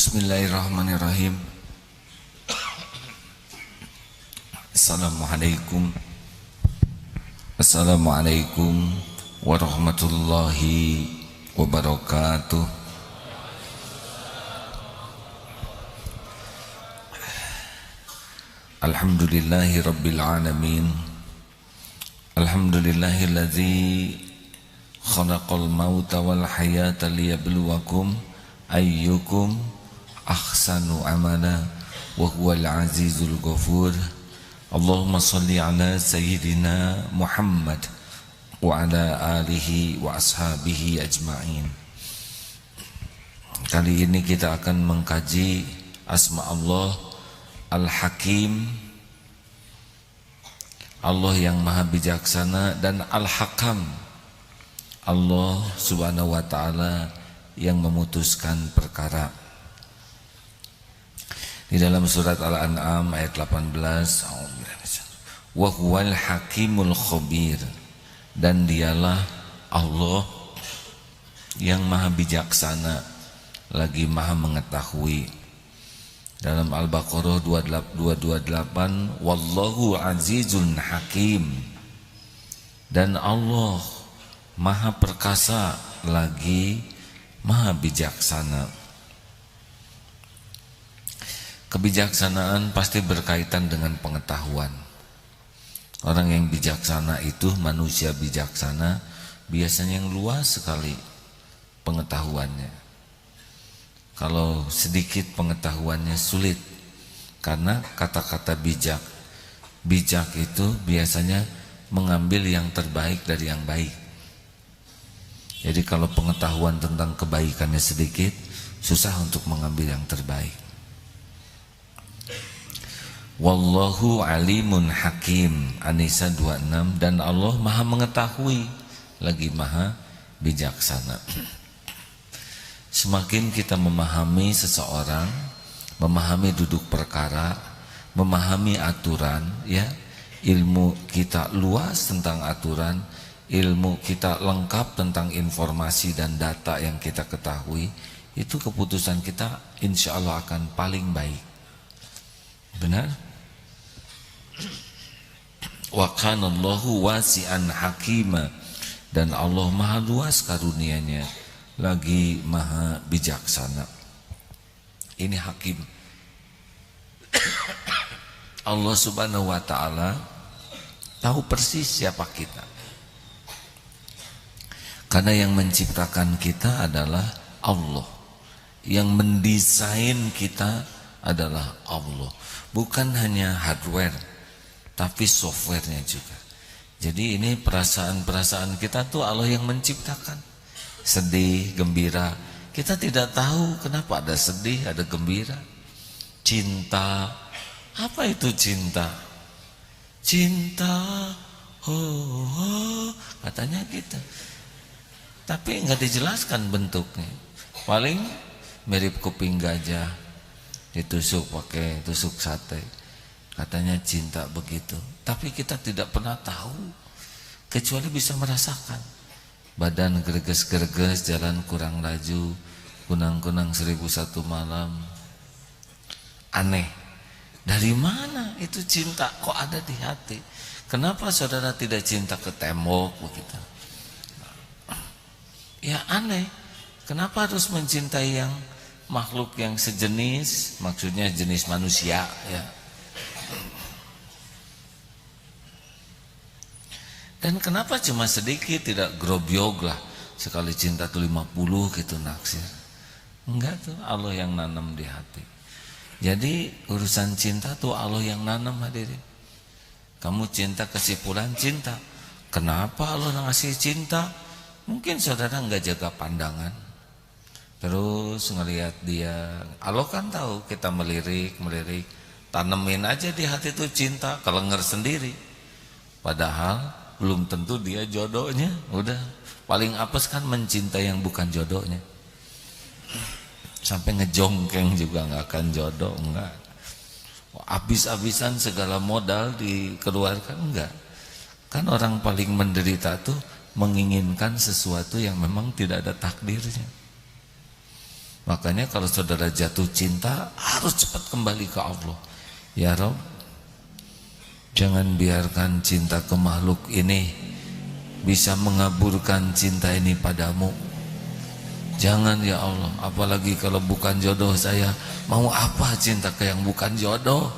Bismillahirrahmanirrahim. Assalamualaikum warahmatullahi wabarakatuh. Alhamdulillahi rabbil alamin. Alhamdulillahilladzi khalaqal mauta wal hayata liyabluwakum ayyukum ahsanu amala wa huwal azizul ghafur. Allahumma salli ala sayyidina Muhammad wa ala alihi wa ashabihi ajma'in. Kali ini kita akan mengkaji asma Allah Al-Hakim, Allah yang maha bijaksana, dan Al-Hakam, Allah subhanahu wa ta'ala yang memutuskan perkara. Di dalam surat Al-An'am ayat 18, wa huwal hakimul khabir, dan dialah Allah yang maha bijaksana lagi maha mengetahui. Dalam Al-Baqarah 228, wallahu azizun hakim, dan Allah maha perkasa lagi maha bijaksana. Kebijaksanaan pasti berkaitan dengan pengetahuan. Orang yang bijaksana itu, manusia bijaksana, biasanya yang luas sekali pengetahuannya. Kalau sedikit pengetahuannya sulit, karena kata-kata bijak. Bijak itu biasanya mengambil yang terbaik dari yang baik. Jadi kalau pengetahuan tentang kebaikannya sedikit, susah untuk mengambil yang terbaik. Wallahu alimun hakim, An-Nisa 26, dan Allah maha mengetahui lagi maha bijaksana. Semakin kita memahami seseorang, memahami duduk perkara, memahami aturan, ya, ilmu kita luas tentang aturan, ilmu kita lengkap tentang informasi dan data yang kita ketahui, itu keputusan kita insya Allah akan paling baik. Benar? Wa kanallahu wasi'an hakima, dan Allah maha luas karunianya lagi maha bijaksana. Ini hakim. Allah subhanahu wa ta'ala tahu persis siapa kita, karena yang menciptakan kita adalah Allah, yang mendesain kita adalah Allah. Bukan hanya hardware, tapi softwarenya juga. Jadi ini perasaan-perasaan kita tuh Allah yang menciptakan. Sedih, gembira, kita tidak tahu kenapa ada sedih, ada gembira. Cinta, apa itu cinta? Cinta, oh, katanya kita. Tapi nggak dijelaskan bentuknya. Paling mirip kuping gajah, ditusuk pakai tusuk sate. Katanya cinta begitu, tapi kita tidak pernah tahu, kecuali bisa merasakan. Badan greges-greges, jalan kurang laju, kunang-kunang 1001 malam. Aneh, dari mana itu cinta kok ada di hati? Kenapa saudara tidak cinta ke tembok begitu? Ya aneh, kenapa harus mencintai yang makhluk yang sejenis, maksudnya jenis manusia, ya. Dan kenapa cuma sedikit, tidak grobyog lah, sekali cinta tuh 50 gitu naksir. Enggak, tuh Allah yang nanam di hati. Jadi urusan cinta tuh Allah yang nanam, hadirin. Kamu cinta ke si fulan, cinta. Kenapa Allah ngasih cinta? Mungkin saudara enggak jaga pandangan, terus ngelihat dia. Allah kan tahu kita melirik, tanemin aja di hati tuh cinta, kelenger sendiri. Padahal belum tentu dia jodohnya. Udah paling apes kan mencintai yang bukan jodohnya. Sampai ngejongkeng juga nggak akan jodoh, enggak. Habis-habisan segala modal dikeluarkan, enggak. Kan orang paling menderita tuh menginginkan sesuatu yang memang tidak ada takdirnya. Makanya kalau saudara jatuh cinta harus cepat kembali ke Allah. Ya Rabb, jangan biarkan cinta ke makhluk ini bisa mengaburkan cinta ini padamu. Jangan ya Allah, apalagi kalau bukan jodoh saya, mau apa cinta ke yang bukan jodoh?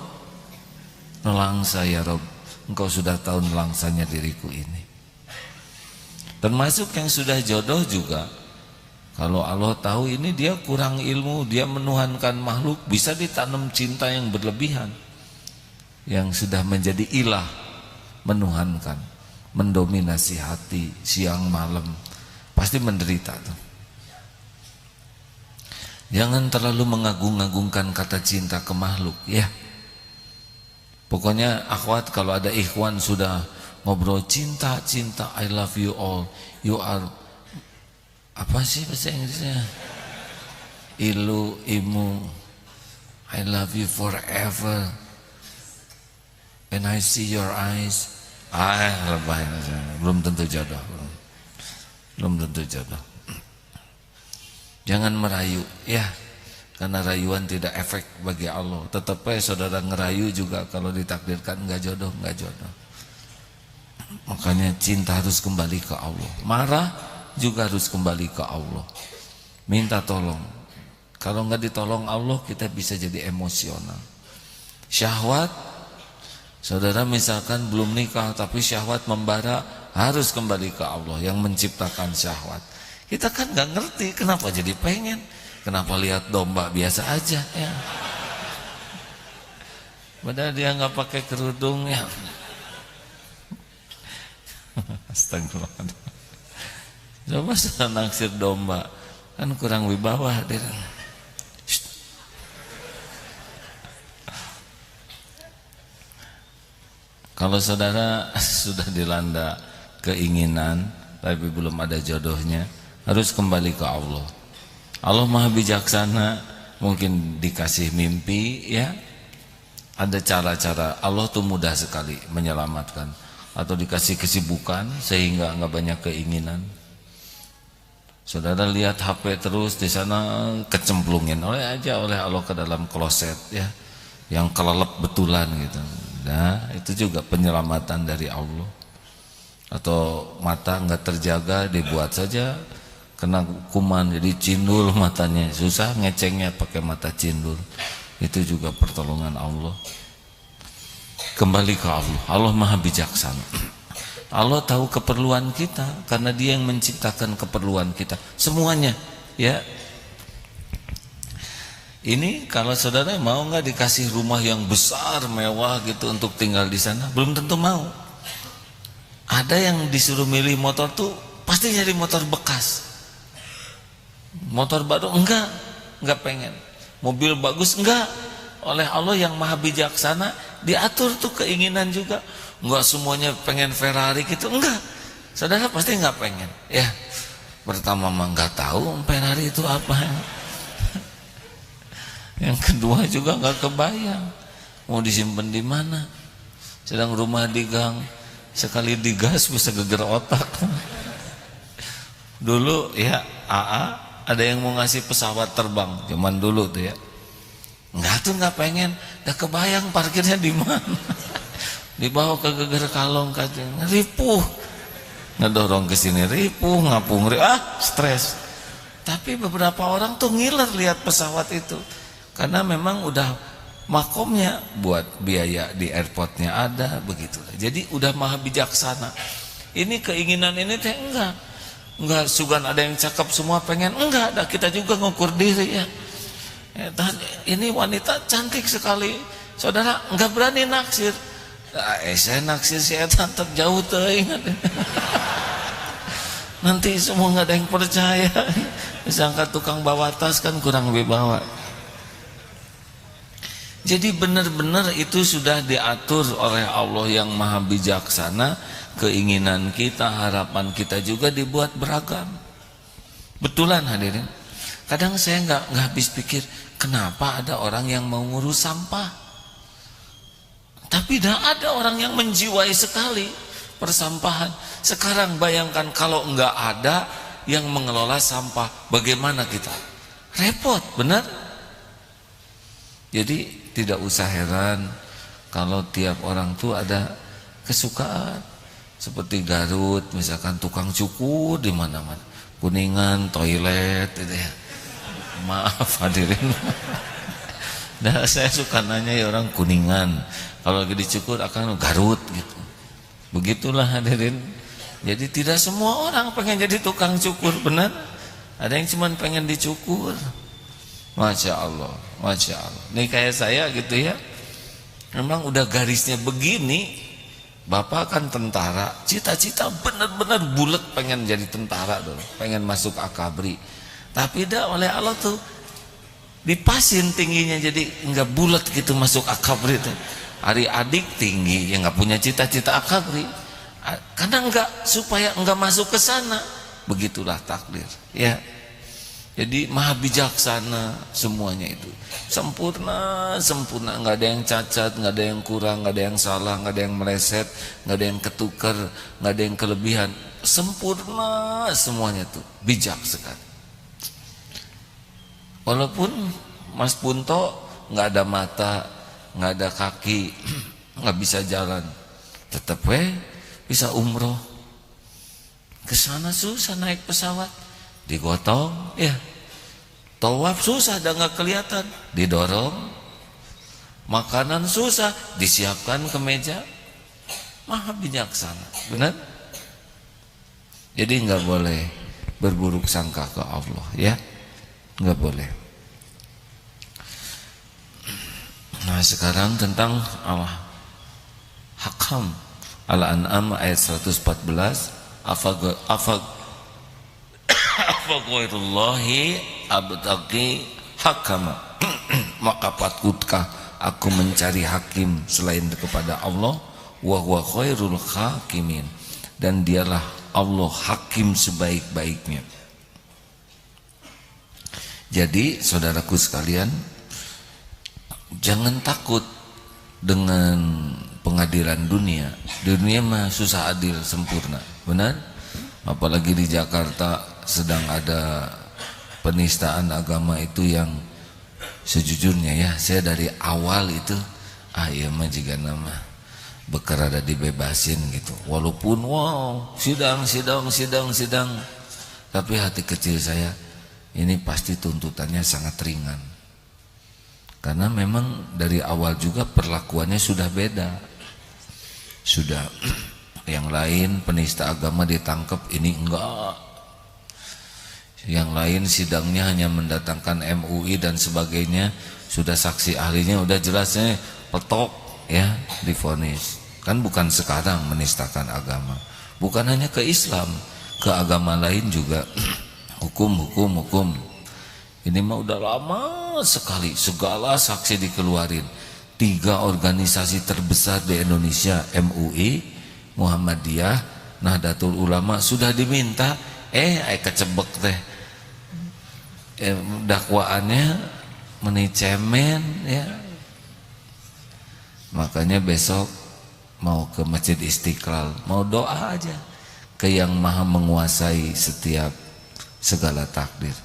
Nelangsa ya Rabb, Engkau sudah tahu nelangsanya diriku ini. Termasuk yang sudah jodoh juga, kalau Allah tahu ini dia kurang ilmu, dia menuhankan makhluk, bisa ditanam cinta yang berlebihan, yang sudah menjadi ilah, menuhankan, mendominasi hati siang malam, pasti menderita tuh. Jangan terlalu mengagung-agungkan kata cinta ke makhluk ya. Pokoknya akhwat, kalau ada ikhwan sudah ngobrol cinta, I love you all, you are, apa sih bahasa Inggrisnya? Imu, I love you forever. When I see your eyes, lebay, belum tentu jodoh. Belum tentu jodoh. Jangan merayu ya, karena rayuan tidak efek bagi Allah. Tetap saudara ngerayu juga, kalau ditakdirkan enggak jodoh, enggak jodoh. Makanya cinta harus kembali ke Allah. Marah juga harus kembali ke Allah. Minta tolong. Kalau enggak ditolong Allah, kita bisa jadi emosional. Syahwat, saudara misalkan belum nikah tapi syahwat membara, harus kembali ke Allah yang menciptakan syahwat. Kita kan nggak ngerti kenapa jadi pengen, kenapa lihat domba biasa aja ya. Padahal dia nggak pakai kerudung ya. Astagfirullah. Coba sudah naksir domba, kan kurang wibawa dia. Kalau saudara sudah dilanda keinginan tapi belum ada jodohnya, harus kembali ke Allah. Allah Maha Bijaksana, mungkin dikasih mimpi ya. Ada cara-cara, Allah tuh mudah sekali menyelamatkan. Atau dikasih kesibukan sehingga nggak banyak keinginan. Saudara lihat HP terus di sana, kecemplungin oleh Allah ke dalam kloset ya, yang kelelep betulan gitu. Nah, itu juga penyelamatan dari Allah. Atau mata nggak terjaga, dibuat saja kena kuman jadi cindul matanya, susah ngecengnya pakai mata cindul. Itu juga pertolongan Allah. Kembali ke Allah. Allah Maha Bijaksana. Allah tahu keperluan kita karena Dia yang menciptakan keperluan kita semuanya ya. Ini kalau saudara mau nggak dikasih rumah yang besar mewah gitu untuk tinggal di sana, belum tentu mau. Ada yang disuruh milih motor tuh pasti nyari motor bekas. Motor baru enggak pengen. Mobil bagus enggak. Oleh Allah yang Maha Bijaksana diatur tuh keinginan juga. Enggak semuanya pengen Ferrari gitu, enggak. Saudara pasti enggak pengen. Ya. Pertama mah enggak tahu Ferrari itu apa. Yang kedua juga enggak kebayang mau disimpan di mana. Sedang rumah di gang, sekali digas bisa geger otak. Dulu ya AA ada yang mau ngasih pesawat terbang zaman dulu tuh ya. Enggak pengen, udah kebayang parkirnya di mana. Dibawa ke geger kalong kacang, ripuh. Ngedorong ke sini ripuh, ngapung stres. Tapi beberapa orang tuh ngiler lihat pesawat itu. Karena memang udah makomnya buat biaya di airportnya ada begitu. Jadi udah Maha Bijaksana. Ini keinginan ini teh enggak sugan ada yang cakep semua pengen, enggak, kita juga ngukur diri ya. Ini wanita cantik sekali, saudara enggak berani naksir. Saya naksir si eta terjauh teuing. Nanti semua enggak ada yang percaya. Disangka tukang bawa tas kan kurang wibawa. Jadi benar-benar itu sudah diatur oleh Allah yang Maha Bijaksana. Keinginan kita, harapan kita juga dibuat beragam. Betulan hadirin. Kadang saya nggak habis pikir kenapa ada orang yang mau ngurus sampah, tapi tidak ada orang yang menjiwai sekali persampahan. Sekarang bayangkan kalau nggak ada yang mengelola sampah, bagaimana kita? repot, benar? Jadi tidak usah heran kalau tiap orang tuh ada kesukaan. Seperti Garut misalkan tukang cukur di mana-mana. Kuningan toilet gitu ya. Maaf hadirin. Nah, saya suka nanya ya orang Kuningan. Kalau lagi dicukur akan Garut gitu. Begitulah hadirin. Jadi tidak semua orang pengen jadi tukang cukur, benar? Ada yang cuma pengen dicukur. Masya Allah, Masya Allah. Nih kayak saya gitu ya. Memang udah garisnya begini. Bapak kan tentara, cita-cita benar-benar bulat pengen jadi tentara dulu, pengen masuk akabri. Tapi dah oleh Allah tuh dipasin tingginya jadi enggak bulat gitu masuk akabri tuh. Adik-adik tinggi yang enggak punya cita-cita akabri. Karena enggak supaya enggak masuk ke sana. Begitulah takdir, ya. Jadi maha bijaksana semuanya itu. Sempurna, sempurna, enggak ada yang cacat, enggak ada yang kurang, enggak ada yang salah, enggak ada yang meleset, enggak ada yang ketukar, enggak ada yang kelebihan. Sempurna semuanya tuh, bijak sekali. Walaupun Mas Punto enggak ada mata, enggak ada kaki, enggak bisa jalan, tetap bisa umroh. Ke sana susah naik pesawat, digotong, ya. Tawaf susah, dah nggak kelihatan, didorong. Makanan susah, disiapkan ke meja. Maha bijaksana, benar? Jadi nggak boleh berburuk sangka ke Allah, ya, nggak boleh. Nah sekarang tentang Allah. Hakam Al-An'am ayat 114. Afaqairullahi abtaqi hakama. Maka patutkah aku mencari hakim selain kepada Allah? Wa huwa khairul hakimin. Dan dialah Allah hakim sebaik-baiknya. Jadi saudaraku sekalian, jangan takut dengan pengadilan dunia. Di dunia mah susah adil sempurna, benar? Apalagi di Jakarta sedang ada penistaan agama itu yang sejujurnya ya, saya dari awal itu iya mah jika nama bekerada dibebasin gitu. Walaupun wow, sidang, tapi hati kecil saya ini pasti tuntutannya sangat ringan. Karena memang dari awal juga perlakuannya sudah beda. Sudah yang lain penista agama ditangkap, ini enggak. Yang lain sidangnya hanya mendatangkan MUI dan sebagainya, sudah saksi ahlinya udah jelasnya petok ya, divonis. Kan bukan sekarang menistakan agama. Bukan hanya ke Islam, ke agama lain juga hukum. Ini mah udah lama sekali segala saksi dikeluarin. 3 organisasi terbesar di Indonesia, MUI, Muhammadiyah, Nahdlatul Ulama sudah diminta, kecebek teh. Dakwaannya menicemen ya. Makanya besok mau ke Masjid Istiqlal, mau doa aja ke yang maha menguasai setiap segala takdir.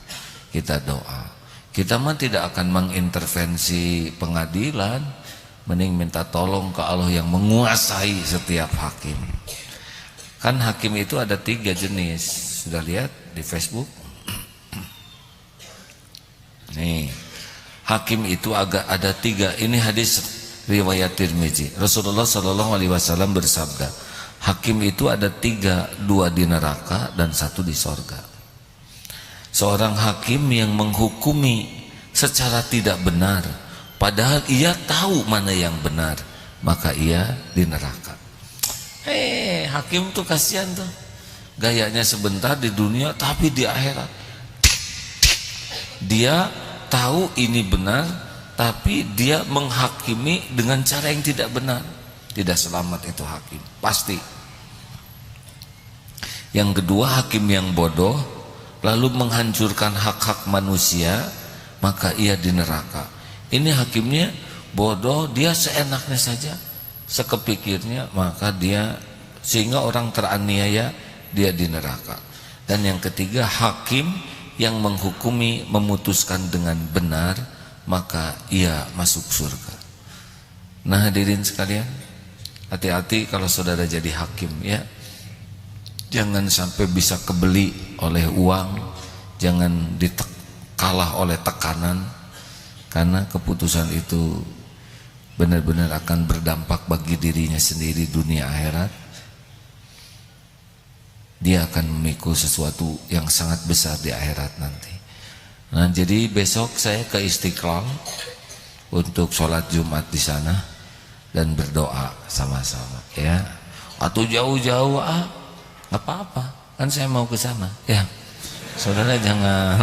Kita doa. Kita mah tidak akan mengintervensi pengadilan, mending minta tolong ke Allah yang menguasai setiap hakim. Kan hakim itu ada 3 jenis. Sudah lihat di Facebook? Nih, hakim itu ada 3. Ini hadis riwayat Tirmizi. Rasulullah SAW bersabda, hakim itu ada 3, 2 di neraka dan 1 di sorga. Seorang hakim yang menghukumi secara tidak benar, padahal ia tahu mana yang benar, maka ia di neraka. Hakim tuh kasihan tuh, gayanya sebentar di dunia, tapi di akhirat dia tahu ini benar, tapi dia menghakimi dengan cara yang tidak benar. Tidak selamat itu hakim, pasti. Yang kedua, hakim yang bodoh lalu menghancurkan hak-hak manusia, maka ia di neraka. Ini hakimnya bodoh, dia seenaknya saja, sekepikirnya, maka dia sehingga orang teraniaya, dia di neraka. Dan yang ketiga, hakim yang menghukumi, memutuskan dengan benar, maka ia masuk surga. Nah hadirin sekalian, hati-hati kalau saudara jadi hakim ya. Jangan sampai bisa kebeli oleh uang, jangan kalah oleh tekanan, karena keputusan itu benar-benar akan berdampak bagi dirinya sendiri dunia akhirat. Dia akan memikul sesuatu yang sangat besar di akhirat nanti. Nah, jadi besok saya ke Istiqlal untuk sholat Jumat di sana dan berdoa sama-sama ya. Atau jauh-jauh nggak apa-apa, kan saya mau ke sana ya. Saudara jangan.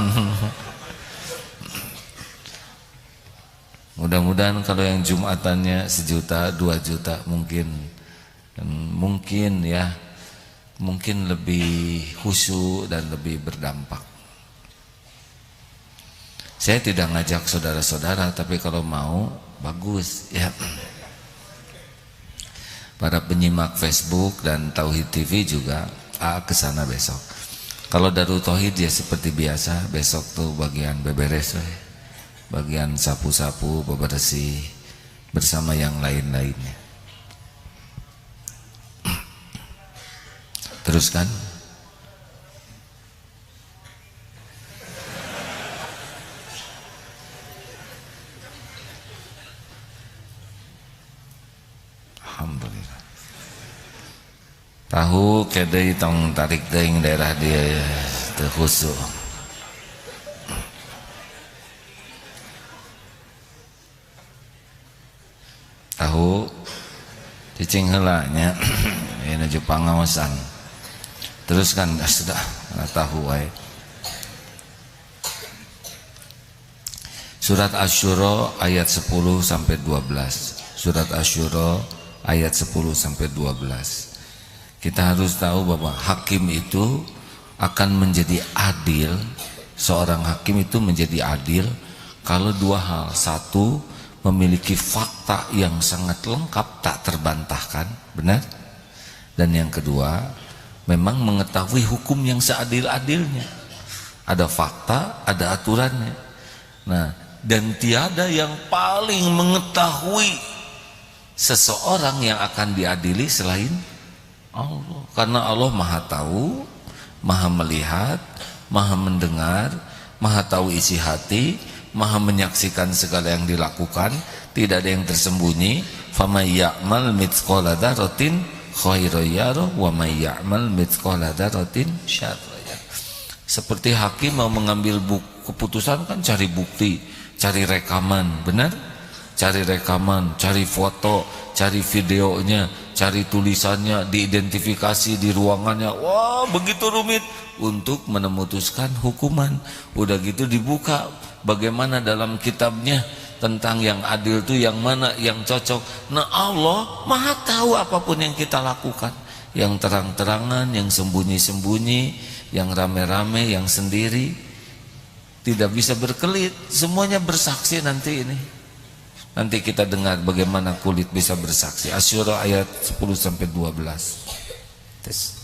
Mudah-mudahan kalau yang Jumatannya 1 juta, 2 juta mungkin ya, mungkin lebih khusyuk dan lebih berdampak. Saya tidak ngajak saudara-saudara, tapi kalau mau bagus ya. Para penyimak Facebook dan Tauhid TV juga ke sana besok. Kalau Darul Tauhid ya seperti biasa, besok tuh bagian beberes, bagian sapu-sapu, bebersih bersama yang lain-lainnya. Teruskan. Alhamdulillah. Tahu kedai tong tarik deing daerah dia teu khusyuk. Tahu cicing heula nya ini Jepang ngawasan. Teruskan sudah tahu wae. Surat Asy-Syura ayat 10 sampai 12. Surat Asy-Syura ayat 10 sampai 12. Kita harus tahu bahwa hakim itu akan menjadi adil. Seorang hakim itu menjadi adil kalau dua hal. Satu, memiliki fakta yang sangat lengkap, tak terbantahkan, benar? Dan yang kedua, memang mengetahui hukum yang seadil-adilnya. Ada fakta, ada aturannya. Nah, dan tiada yang paling mengetahui seseorang yang akan diadili selain Allah. Karena Allah Maha tahu, Maha melihat, Maha mendengar, Maha tahu isi hati, Maha menyaksikan segala yang dilakukan, tidak ada yang tersembunyi. Famay ya'mal mithqala dzarratin khairan yarah wa may ya'mal mithqala dzarratin syarran yarah. Seperti hakim mau mengambil keputusan kan cari bukti, cari rekaman, benar? Cari rekaman, cari foto, cari videonya, cari tulisannya, diidentifikasi di ruangannya. Wah, begitu rumit untuk memutuskan hukuman. Udah gitu dibuka bagaimana dalam kitabnya tentang yang adil itu yang mana, yang cocok. Nah, Allah Maha tahu apapun yang kita lakukan, yang terang-terangan, yang sembunyi-sembunyi, yang rame-rame, yang sendiri. Tidak bisa berkelit, semuanya bersaksi nanti ini. Nanti kita dengar bagaimana kulit bisa bersaksi. Asy-Syura ayat 10 sampai 12. Tes.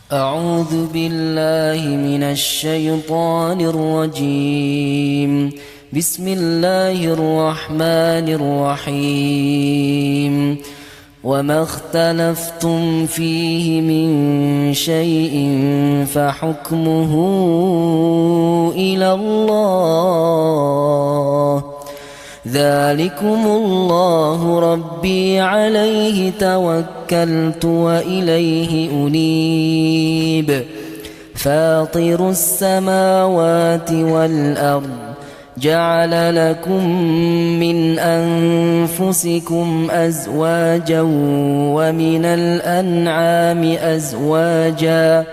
A'udzu billahi minasy syaithanir rajim. Bismillahirrahmanirrahim. وما اختلفتم فيه من شيء فحكمه إلى الله ذلكم الله ربي عليه توكلت وإليه أنيب فاطر السماوات والأرض جعل لكم من أنفسكم أزواجا ومن الأنعام أزواجا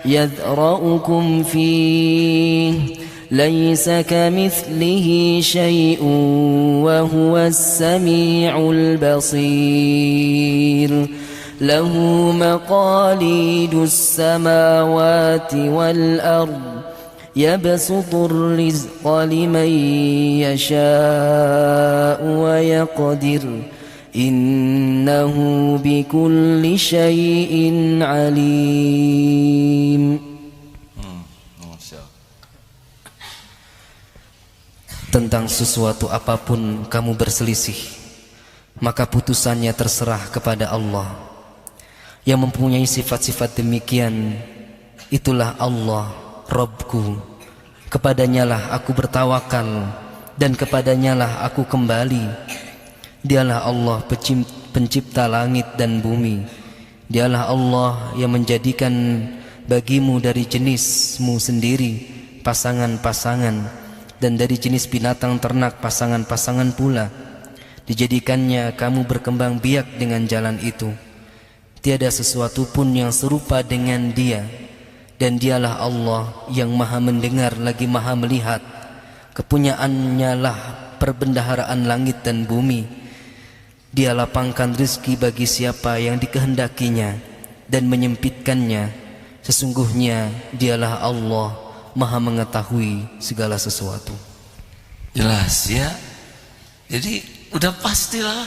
يذرأكم فيه ليس كمثله شيء وهو السميع البصير له مقاليد السماوات والأرض يبسط الرزق لمن يشاء ويقدر إنه بكل شيء عليم. tentang sesuatu apapun kamu berselisih, maka putusannya terserah kepada Allah. Yang mempunyai sifat-sifat demikian, itulah Allah, Rabbku. Kepadanya lah aku bertawakal, dan kepadanya lah aku kembali. Dialah Allah pencipta langit dan bumi. Dialah Allah yang menjadikan bagimu dari jenismu sendiri pasangan-pasangan, dan dari jenis binatang ternak pasangan-pasangan pula. Dijadikannya kamu berkembang biak dengan jalan itu. Tiada sesuatu pun yang serupa dengan Dia, dan Dialah Allah yang maha mendengar lagi maha melihat. Kepunyaannya lah perbendaharaan langit dan bumi. Dia lapangkan rezeki bagi siapa yang dikehendakinya dan menyempitkannya. Sesungguhnya Dialah Allah maha mengetahui segala sesuatu. Jelas ya. Jadi udah pastilah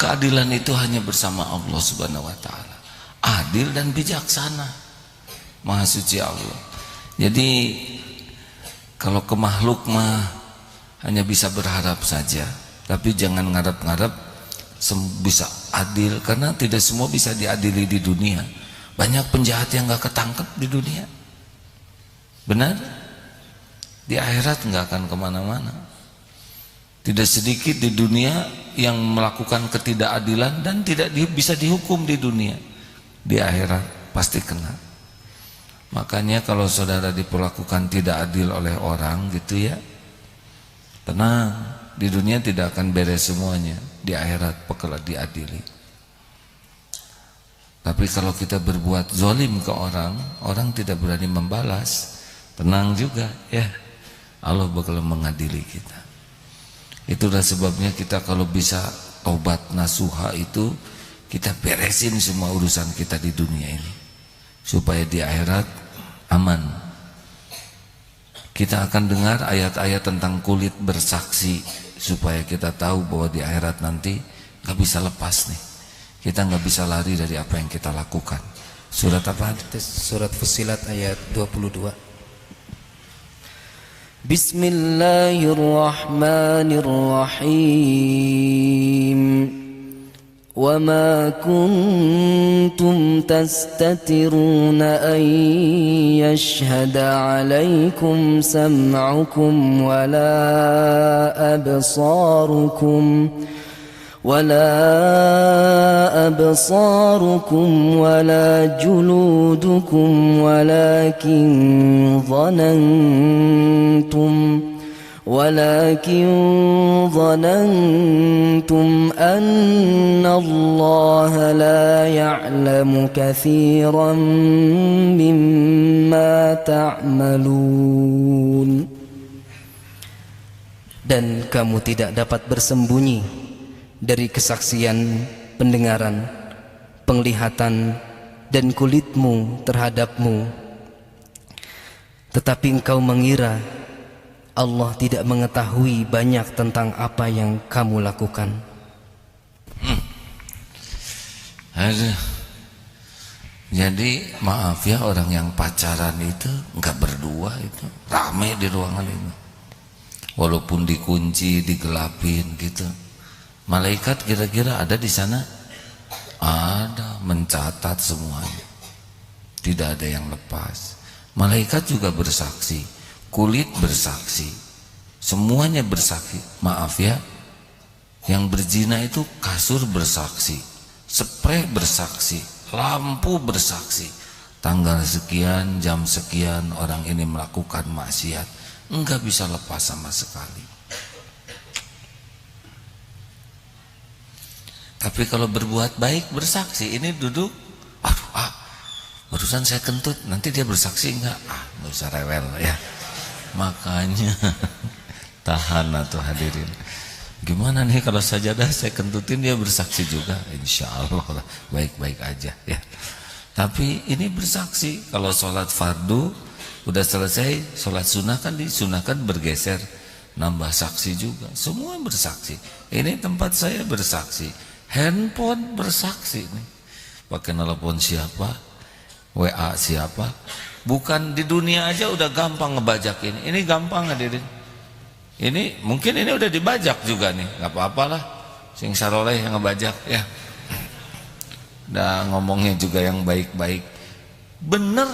keadilan itu hanya bersama Allah Subhanahu wa taala. Adil dan bijaksana, Maha suci Allah. Jadi kalau ke makhluk mah hanya bisa berharap saja, tapi jangan ngarep-ngarep bisa adil, karena tidak semua bisa diadili di dunia. Banyak penjahat yang gak ketangkep di dunia, benar? Di akhirat gak akan kemana-mana. Tidak sedikit di dunia yang melakukan ketidakadilan dan tidak bisa dihukum di dunia. Di akhirat pasti kena. Makanya kalau saudara diperlakukan tidak adil oleh orang gitu ya, tenang, di dunia tidak akan beres semuanya. Di akhirat bakal diadili. Tapi kalau kita berbuat zalim ke orang, orang tidak berani membalas, tenang juga ya, Allah bakal mengadili kita. Itulah sebabnya kita kalau bisa taubat nasuha itu, kita beresin semua urusan kita di dunia ini, supaya di akhirat aman. Kita akan dengar ayat-ayat tentang kulit bersaksi, supaya kita tahu bahwa di akhirat nanti gak bisa lepas nih. Kita gak bisa lari dari apa yang kita lakukan. Surat apa? Surat Fussilat ayat 22. Bismillahirrahmanirrahim. وما كنتم تستترون أن يشهد عليكم سمعكم ولا أبصاركم ولا جلودكم ولكن ظننتم أن الله لا يعلم كثيرا مما تعملون. Dan kamu tidak dapat bersembunyi dari kesaksian pendengaran, penglihatan, dan kulitmu terhadapmu. Tetapi engkau mengira Allah tidak mengetahui banyak tentang apa yang kamu lakukan. Aduh. Jadi maaf ya, orang yang pacaran itu enggak berdua itu rame di ruangan ini. Walaupun dikunci, digelapin gitu. Malaikat kira-kira ada di sana? Ada, mencatat semuanya. Tidak ada yang lepas. Malaikat juga bersaksi. Kulit bersaksi, semuanya bersaksi. Maaf ya, yang berzina itu kasur bersaksi, spray bersaksi, lampu bersaksi, tanggal sekian, jam sekian orang ini melakukan maksiat. Enggak bisa lepas sama sekali. Tapi kalau berbuat baik bersaksi, ini duduk, aduh barusan saya kentut, nanti dia bersaksi enggak? Enggak usah rewel ya. Makanya tahan atau hadirin. Gimana nih kalau sajadah saya kentutin dia bersaksi juga? Insya Allah baik-baik aja ya. Tapi ini bersaksi. Kalau sholat fardu udah selesai, sholat sunnah kan disunahkan bergeser, nambah saksi juga. Semua bersaksi. Ini tempat saya bersaksi, handphone bersaksi nih. Pakai nelpon siapa, WA siapa. Bukan di dunia aja udah gampang ngebajak ini. Ini gampang hadirin. Ini mungkin ini udah dibajak juga nih, nggak apa-apalah. Sing saroleh yang ngebajak ya. Udah ngomongnya juga yang baik-baik. Bener,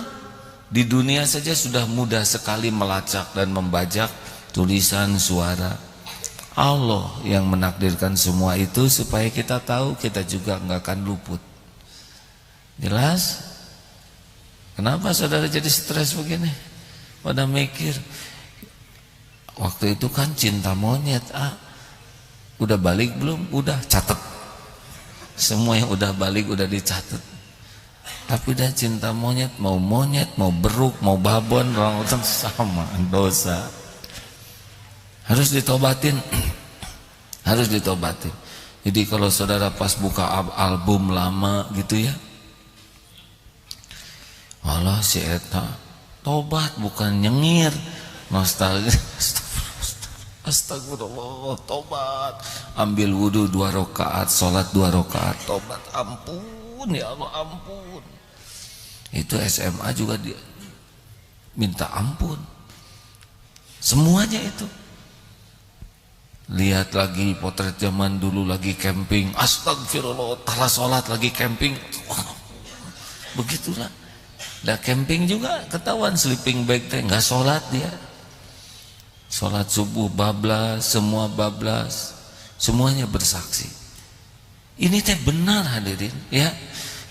di dunia saja sudah mudah sekali melacak dan membajak tulisan suara. Allah yang menakdirkan semua itu supaya kita tahu, kita juga nggak akan luput. Jelas? Kenapa saudara jadi stres begini? Pada mikir, waktu itu kan cinta monyet, udah balik belum? Udah, catat. Semua yang udah balik udah dicatat. Tapi udah cinta monyet, mau beruk, mau babon, orang sama dosa. Harus ditobatin. Harus ditobatin. Jadi kalau saudara pas buka album lama gitu ya, Allah si eta tobat bukan nyengir, nostalgia. Astagfirullah, tobat. Ambil wudu 2 rakaat, sholat 2 rakaat, tobat, ampun ya Allah, ampun. Itu SMA juga dia minta ampun. Semuanya itu. Lihat lagi potret zaman dulu lagi camping, astagfirullah, talah sholat lagi camping. Begitulah. Dah camping juga ketahuan sleeping bag teh nggak sholat dia. Sholat subuh bablas, semua bablas, semuanya bersaksi. Ini teh benar hadirin ya.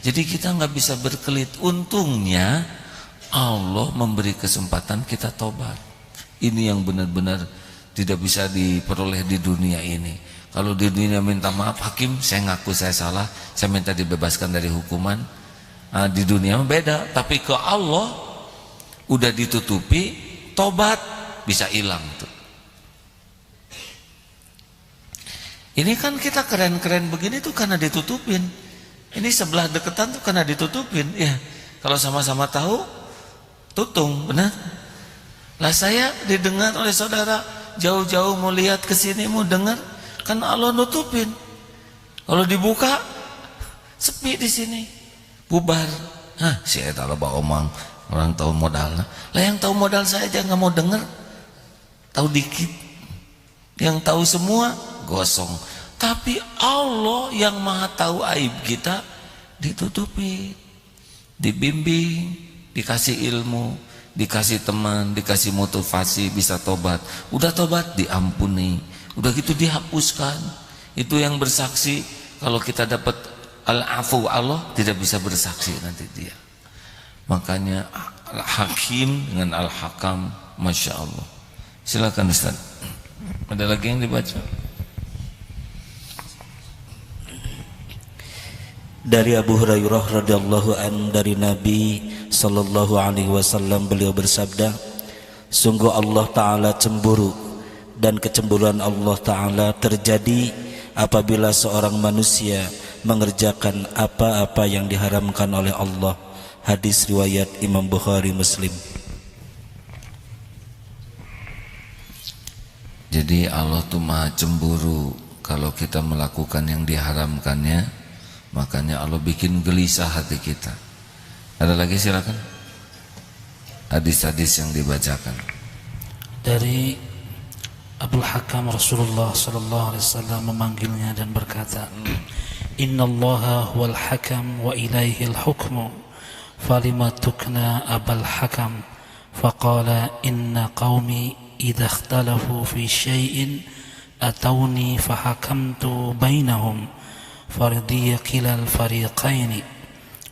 Jadi kita nggak bisa berkelit. Untungnya Allah memberi kesempatan kita tobat. Ini yang benar-benar tidak bisa diperoleh di dunia ini. Kalau di dunia minta maaf, hakim saya ngaku saya salah, saya minta dibebaskan dari hukuman. Di dunia beda, tapi ke Allah udah ditutupi, tobat bisa hilang tuh. Ini kan kita keren-keren begini tuh karena ditutupin. Ini sebelah deketan tuh karena ditutupin ya. Kalau sama-sama tahu tutung, benar? Lah saya didengar oleh saudara jauh-jauh mau lihat ke sini mau dengar, kan Allah nutupin. Kalau dibuka sepi di sini. Bubar. Si eta loba omong, orang tahu modalnya. Lah yang tahu modal saya aja nggak mau dengar. Tahu dikit. Yang tahu semua gosong. Tapi Allah yang maha tahu aib kita ditutupi, dibimbing, dikasih ilmu, dikasih teman, dikasih motivasi, bisa tobat. Udah tobat diampuni, udah gitu dihapuskan. Itu yang bersaksi. Kalau kita dapat al-afu, Allah tidak bisa bersaksi nanti dia. Makanya al-hakim dengan al-hakam, Masya Allah. Silakan Ustaz. Ada lagi yang dibaca? Dari Abu Hurairah radhiyallahu an, dari Nabi sallallahu alaihi wasallam, beliau bersabda, sungguh Allah Ta'ala cemburu, dan kecemburuan Allah Ta'ala terjadi apabila seorang manusia mengerjakan apa-apa yang diharamkan oleh Allah. Hadis riwayat Imam Bukhari Muslim. Jadi Allah tuh maha cemburu kalau kita melakukan yang diharamkannya. Makanya Allah bikin gelisah hati kita. Ada lagi silakan. Hadis-hadis yang dibacakan. Dari Abdul Hakam, Rasulullah sallallahu alaihi wasallam memanggilnya dan berkata, Innallaha huwal hakam wa ilaihil hukmu, falima tukna Abul Hakam? Faqala inna qaumi idha ikhtalafu fi syai'in atawni fahakamtu bainahum فرضي كلا الفريقين.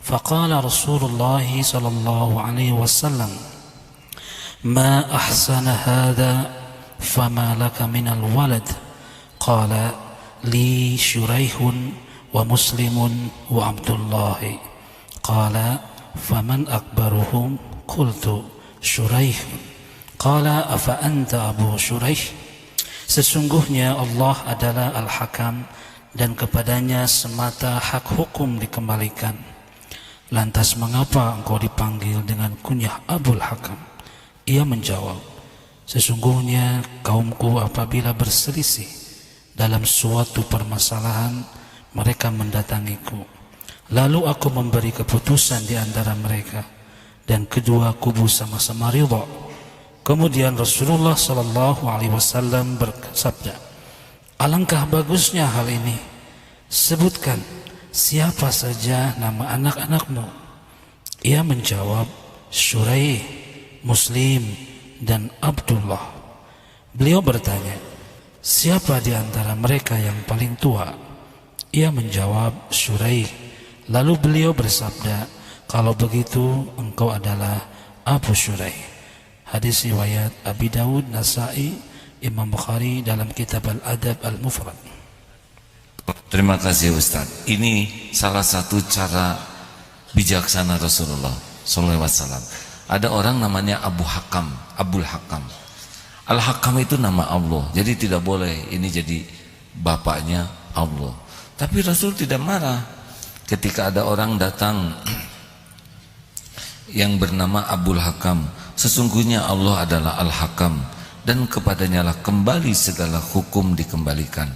فقال رسول الله صلى الله عليه وسلم ما أحسن هذا فما لك من الولد؟ قال لي شريح ومسلم وعبد الله. قال فمن أكبرهم؟ قلت شريح. قال أفأنت أبو شريح؟ Sesungguhnya Allah adalah Al-Hakam, dan kepadanya semata hak hukum dikembalikan. Lantas mengapa engkau dipanggil dengan kunyah Abul Hakam? Ia menjawab, sesungguhnya kaumku apabila berselisih dalam suatu permasalahan, mereka mendatangiku. Lalu aku memberi keputusan di antara mereka, dan kedua kubu sama-sama ridha. Kemudian Rasulullah sallallahu alaihi wasallam bersabda, alangkah bagusnya hal ini. Sebutkan siapa saja nama anak-anakmu. Ia menjawab, Syuraih, Muslim, dan Abdullah. Beliau bertanya, siapa di antara mereka yang paling tua? Ia menjawab, Syuraih. Lalu beliau bersabda, kalau begitu engkau adalah Abu Syuraih. Hadis riwayat Abi Dawud, Nasai, Imam Bukhari dalam kitab Al-Adab Al-Mufrad. Terima kasih Ustaz. Ini salah satu cara bijaksana Rasulullah SAW. Ada orang namanya Abu Hakam, Abul Hakam. Al-Hakam itu nama Allah. Jadi tidak boleh ini jadi bapaknya Allah. Tapi Rasul tidak marah ketika ada orang datang yang bernama Abul Hakam. Sesungguhnya Allah adalah Al-Hakam, dan kepadanya lah kembali segala hukum dikembalikan.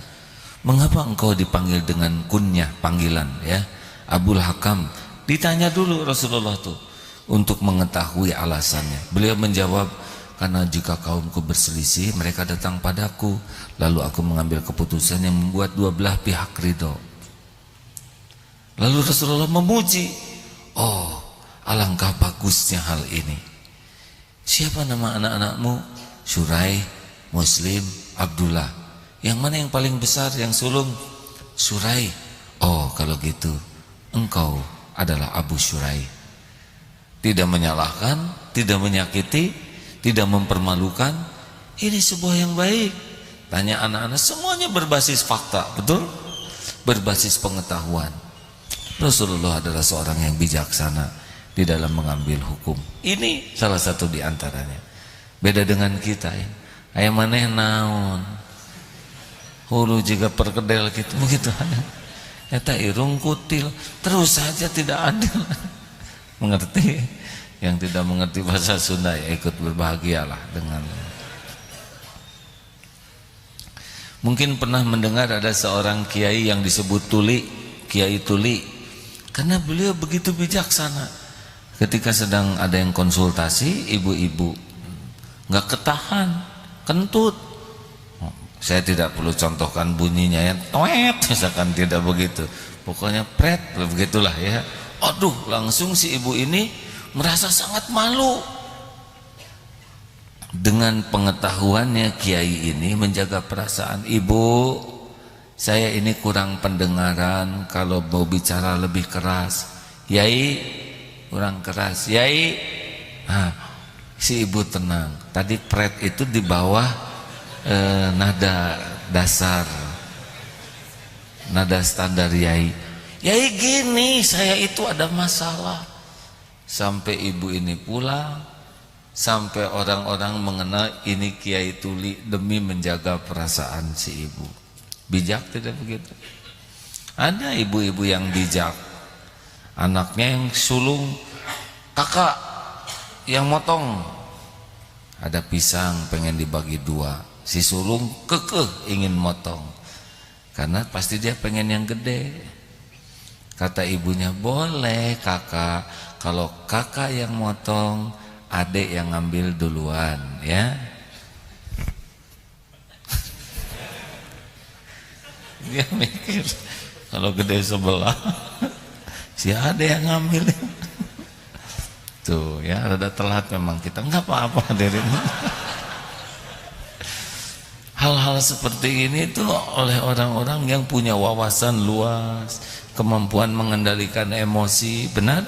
Mengapa engkau dipanggil dengan kunyah, panggilan ya, Abul Hakam? Ditanya dulu Rasulullah tuh untuk mengetahui alasannya. Beliau menjawab, karena jika kaumku berselisih, mereka datang padaku, lalu aku mengambil keputusan yang membuat dua belah pihak ridho. Lalu Rasulullah memuji, oh alangkah bagusnya hal ini. Siapa nama anak-anakmu? Syuraih, Muslim, Abdullah. Yang mana yang paling besar, yang sulung? Syuraih. Oh kalau gitu engkau adalah Abu Syuraih. Tidak menyalahkan, tidak menyakiti, tidak mempermalukan. Ini sebuah yang baik. Tanya anak-anak, semuanya berbasis fakta, betul? Berbasis pengetahuan. Rasulullah adalah seorang yang bijaksana di dalam mengambil hukum. Ini salah satu di antaranya. Beda dengan kita ya. Aya maneh naon? Hulu juga perkedel gitu begitu. Eta irung kutil, terus saja tidak adil. Mengerti? Yang tidak mengerti bahasa Sunda ya ikut berbahagialah dengan. Mungkin pernah mendengar ada seorang kiai yang disebut Tuli, Kiai Tuli. Karena beliau begitu bijaksana. Ketika sedang ada yang konsultasi, ibu-ibu nggak ketahan, kentut. Saya tidak perlu contohkan bunyinya ya, toet misalkan, tidak begitu. Pokoknya pret, begitulah ya. Aduh, langsung si ibu ini merasa sangat malu. Dengan pengetahuannya kiai ini menjaga perasaan ibu. Saya ini kurang pendengaran, kalau mau bicara lebih keras. Yai kurang keras, Yai. Nah, si ibu tenang. Tadi pret itu di bawah nada dasar, nada standar Yai. Yai gini, saya itu ada masalah. Sampai ibu ini pulang, sampai orang-orang mengenal ini Kiai Tuli demi menjaga perasaan si ibu. Bijak tidak begitu? Ada ibu-ibu yang bijak. Anaknya yang sulung, kakak yang motong. Ada pisang pengen dibagi dua, si sulung kekeh ingin motong, karena pasti dia pengen yang gede. Kata ibunya, boleh kakak, kalau kakak yang motong, adik yang ngambil duluan ya. Dia mikir kalau gede sebelah si ada yang ngambil. Tuh ya, rada telat memang kita, nggak apa-apa dari ini. Hal-hal seperti ini tuh oleh orang-orang yang punya wawasan luas, kemampuan mengendalikan emosi, benar?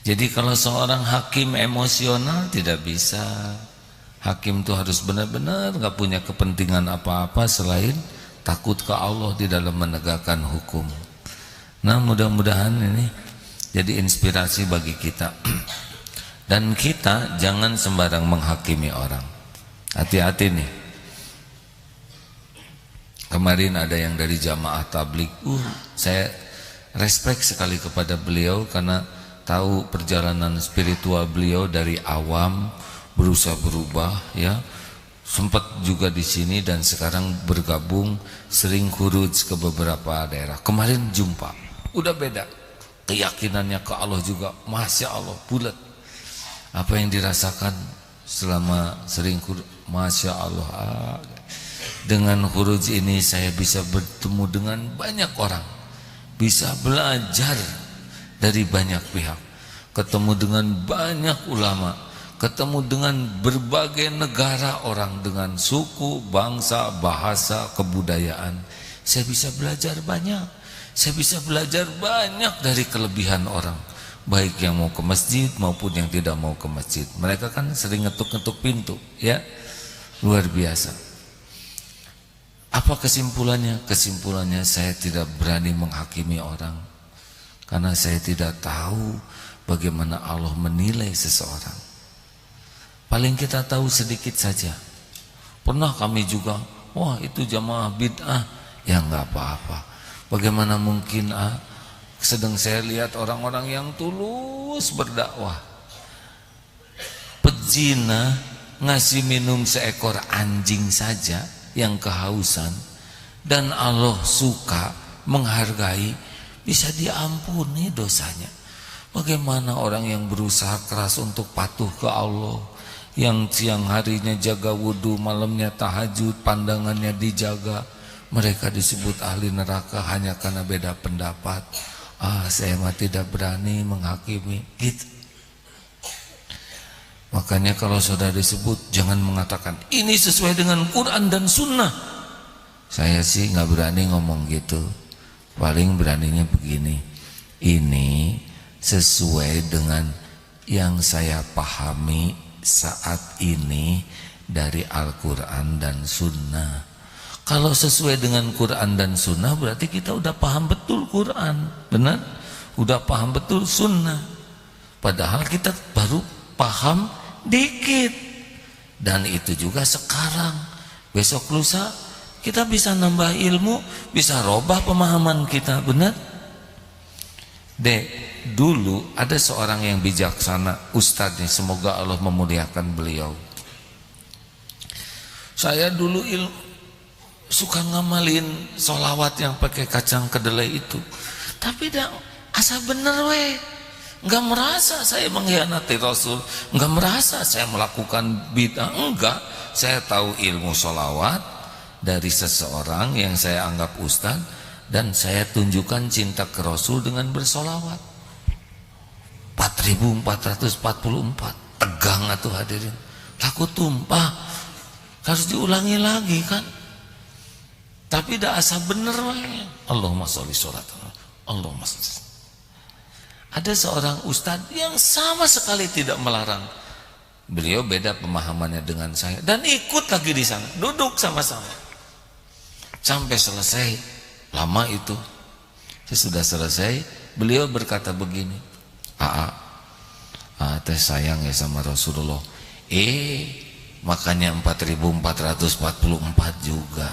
Jadi kalau seorang hakim emosional tidak bisa. Hakim tuh harus benar-benar nggak punya kepentingan apa-apa selain takut ke Allah di dalam menegakkan hukum. Nah, mudah-mudahan ini jadi inspirasi bagi kita. Dan kita jangan sembarang menghakimi orang. Hati-hati nih. Kemarin ada yang dari jamaah tablik. Saya respect sekali kepada beliau karena tahu perjalanan spiritual beliau dari awam berusaha berubah ya. Sempat juga di sini dan sekarang bergabung, sering khuruj ke beberapa daerah. Kemarin jumpa, udah beda keyakinannya ke Allah juga, masya Allah bulat. Apa yang dirasakan selama sering Masya Allah, dengan khuruj ini saya bisa bertemu dengan banyak orang, bisa belajar dari banyak pihak, ketemu dengan banyak ulama, ketemu dengan berbagai negara orang dengan suku, bangsa, bahasa, kebudayaan. Saya bisa belajar banyak. Saya bisa belajar banyak dari kelebihan orang, baik yang mau ke masjid maupun yang tidak mau ke masjid. Mereka kan sering ngetuk-ngetuk pintu, ya, luar biasa. Apa kesimpulannya? Kesimpulannya saya tidak berani menghakimi orang, karena saya tidak tahu bagaimana Allah menilai seseorang. Paling kita tahu sedikit saja. Pernah kami juga, wah itu jamaah bid'ah, ya nggak apa-apa. Bagaimana mungkin sedang saya lihat orang-orang yang tulus berdakwah, pezina ngasih minum seekor anjing saja yang kehausan, dan Allah suka menghargai, bisa diampuni dosanya. Bagaimana orang yang berusaha keras untuk patuh ke Allah, yang siang harinya jaga wudhu, malamnya tahajud, pandangannya dijaga, mereka disebut ahli neraka hanya karena beda pendapat. Saya mah tidak berani menghakimi, gitu. Makanya kalau saudara disebut, jangan mengatakan ini sesuai dengan Quran dan Sunnah. Saya sih nggak berani ngomong gitu. Paling beraninya begini, ini sesuai dengan yang saya pahami saat ini dari Al-Quran dan Sunnah. Kalau sesuai dengan Quran dan Sunnah, berarti kita udah paham betul Quran, benar? Udah paham betul Sunnah. Padahal kita baru paham dikit. Dan itu juga sekarang. Besok lusa kita bisa nambah ilmu, bisa robah pemahaman kita, benar? Dulu ada seorang yang bijaksana, ustadznya, semoga Allah memuliakan beliau. Saya dulu suka ngamalin sholawat yang pakai kacang kedelai itu, tapi dah asa bener nggak merasa saya mengkhianati Rasul, nggak merasa saya melakukan bid'ah, enggak. Saya tahu ilmu sholawat dari seseorang yang saya anggap ustaz, dan saya tunjukkan cinta ke Rasul dengan bersolawat. 4444, tegang atuh hadirin, takut tumpah, harus diulangi lagi kan. Tapi dah asa bener Allahumma sholli sholat, Allahumma sholli. Ada seorang ustadz yang sama sekali tidak melarang. Beliau beda pemahamannya dengan saya, dan ikut lagi di sana, duduk sama-sama sampai selesai. Lama itu, sesudah selesai, beliau berkata begini, teh sayang ya sama Rasulullah. Makanya 4444 juga.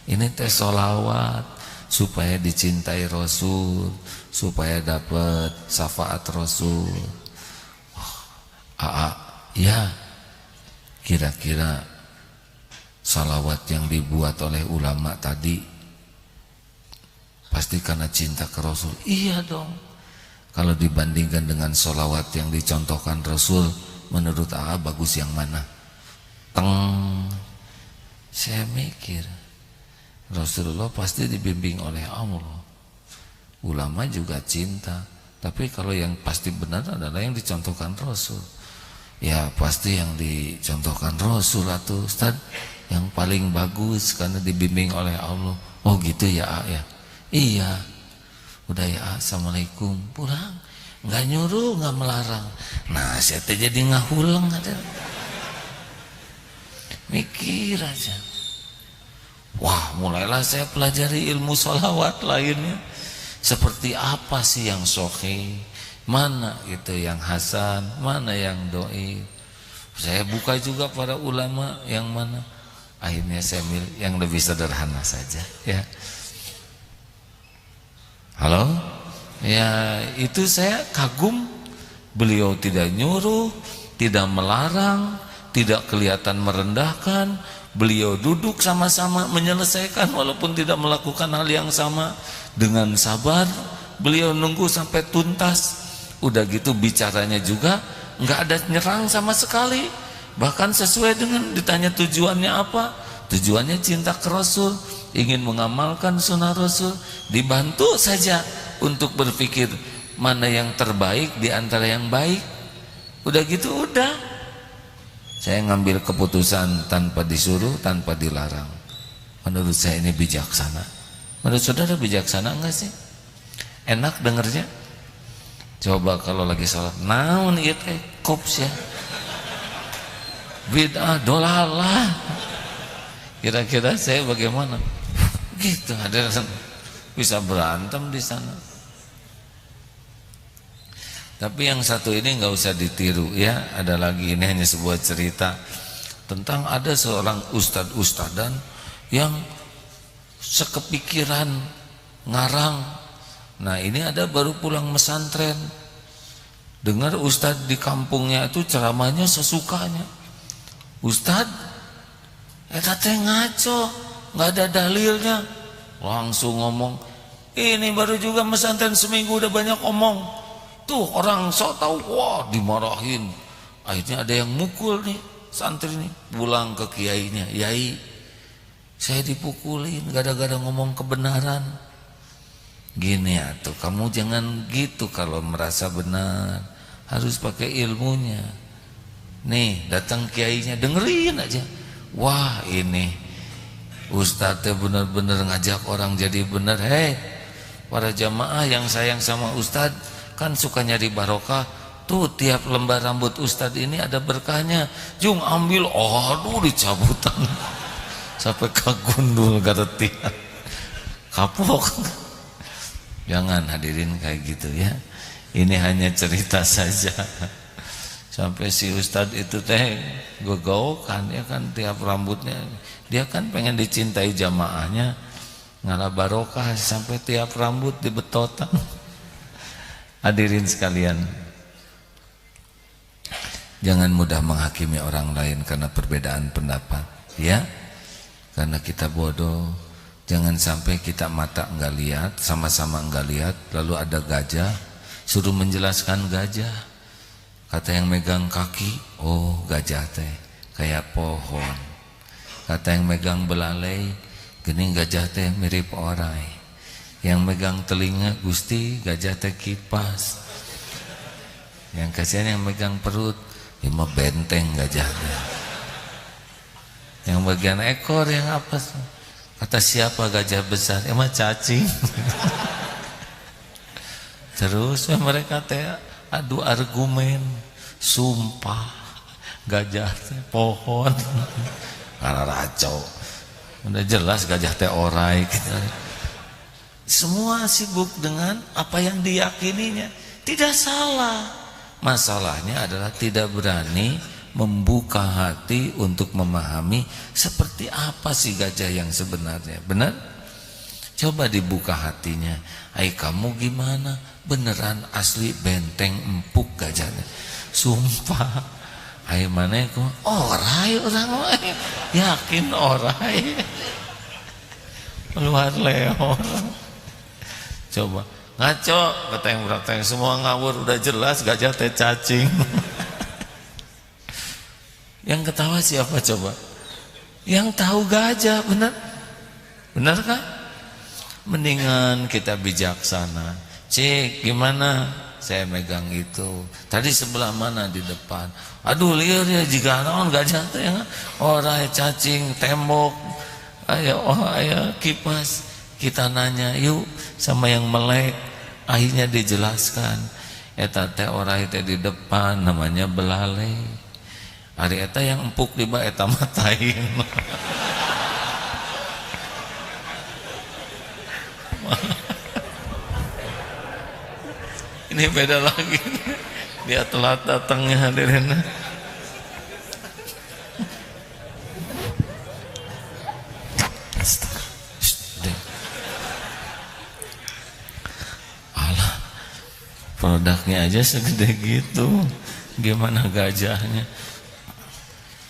Ini teh sholawat supaya dicintai Rasul, supaya dapat syafaat Rasul. Ya, kira-kira sholawat yang dibuat oleh ulama tadi pasti karena cinta ke Rasul? Iya dong. Kalau dibandingkan dengan sholawat yang dicontohkan Rasul, menurut bagus yang mana? Saya mikir, Rasulullah pasti dibimbing oleh Allah, ulama juga cinta, tapi kalau yang pasti benar adalah yang dicontohkan Rasul. Ya pasti yang dicontohkan Rasul atau Ustaz yang paling bagus karena dibimbing oleh Allah. Oh gitu ya ya. Iya. Udah ya, assalamualaikum, pulang. Nggak nyuruh, nggak melarang. Nah saya jadi ngahulang ada. Mikir aja. Wah, mulailah saya pelajari ilmu sholawat lainnya. Seperti apa sih yang sahih, mana itu yang hasan, mana yang doi. Saya buka juga para ulama yang mana. Akhirnya saya milih yang lebih sederhana saja, ya. Halo? Ya, itu saya kagum. Beliau tidak nyuruh, tidak melarang, tidak kelihatan merendahkan. Beliau duduk sama-sama menyelesaikan walaupun tidak melakukan hal yang sama, dengan sabar. Beliau nunggu sampai tuntas. Udah gitu bicaranya juga nggak ada nyerang sama sekali. Bahkan sesuai dengan ditanya tujuannya apa, tujuannya cinta ke Rasul, ingin mengamalkan sunnah Rasul, dibantu saja untuk berpikir mana yang terbaik di antara yang baik. Udah gitu udah, saya ngambil keputusan tanpa disuruh, tanpa dilarang. Menurut saya ini bijaksana. Menurut saudara bijaksana enggak sih? Enak dengernya? Coba kalau lagi sholat, naon ieu teh kops ya, bid'ah dolalah. Kira-kira saya bagaimana? Gitu, ada bisa berantem di sana. Tapi yang satu ini nggak usah ditiru ya. Ada lagi, ini hanya sebuah cerita tentang ada seorang ustad-ustadan yang sekepikiran ngarang. Nah ini ada baru pulang pesantren, dengar ustad di kampungnya itu ceramahnya sesukanya. Ustad, eta teh ngaco, nggak ada dalilnya. Langsung ngomong, ini baru juga pesantren seminggu udah banyak omong. Tuh orang sok tahu, wah dimarahin. Akhirnya ada yang mukul nih santri nih, pulang ke kiainya, yai saya dipukulin gara-gara ngomong kebenaran. Gini atuh, kamu jangan gitu kalau merasa benar, harus pakai ilmunya. Nih datang kiainya, dengerin aja. Wah ini ustadznya benar-benar ngajak orang jadi benar. Hei para jamaah yang sayang sama ustadz, kan suka nyari barokah. Tuh tiap lembar rambut ustadz ini ada berkahnya. Jung ambil, aduh dicabutan sampai kagundul garetian kapok. Jangan hadirin kayak gitu ya. Ini hanya cerita saja. Sampai si ustadz itu teh gegokan ya kan, tiap rambutnya dia kan pengen dicintai jamaahnya, ngalah barokah sampai tiap rambut dibetotan. Hadirin sekalian, jangan mudah menghakimi orang lain karena perbedaan pendapat ya. Karena kita bodoh. Jangan sampai kita mata enggak lihat, sama-sama enggak lihat, lalu ada gajah, suruh menjelaskan gajah. Kata yang megang kaki, oh gajah teh kayak pohon. Kata yang megang belalai, gini gajah teh mirip orai. Yang megang telinga, Gusti gajah teh kipas. Yang kasihan yang megang perut, lima benteng gajah teh. Yang bagian ekor yang apa? Kata siapa gajah besar? Emang cacing. Terus mereka teh adu argumen, sumpah gajah teh pohon. Karena racau. Udah jelas gajah teh orai gitu. Semua sibuk dengan apa yang diyakininya. Tidak salah. Masalahnya adalah tidak berani membuka hati untuk memahami seperti apa sih gajah yang sebenarnya. Benar? Coba dibuka hatinya. Hai kamu gimana? Beneran asli benteng empuk gajahnya. Sumpah. Hai mana kok? Orai orang lain. Yakin orai. Luar leor. Coba ngaco, kata yang berateng semua ngawur, udah jelas gajah teh cacing. Yang ketawa siapa coba? Yang tahu gajah, benar? Benar kan? Mendingan kita bijaksana. Cik, gimana? Saya megang itu. Tadi sebelah mana di depan? Aduh liar ya, jika naon gajah teh orai cacing tembok. Ayo ayo kipas. Kita nanya yuk sama yang melek. Akhirnya dijelaskan. Eta teh orai teh di depan namanya belalai. Ari eta yang empuk di bawah eta matain. Ini beda lagi. Dia telat datangnya hadirin. Alah, produknya aja segede gitu. Gimana gajahnya?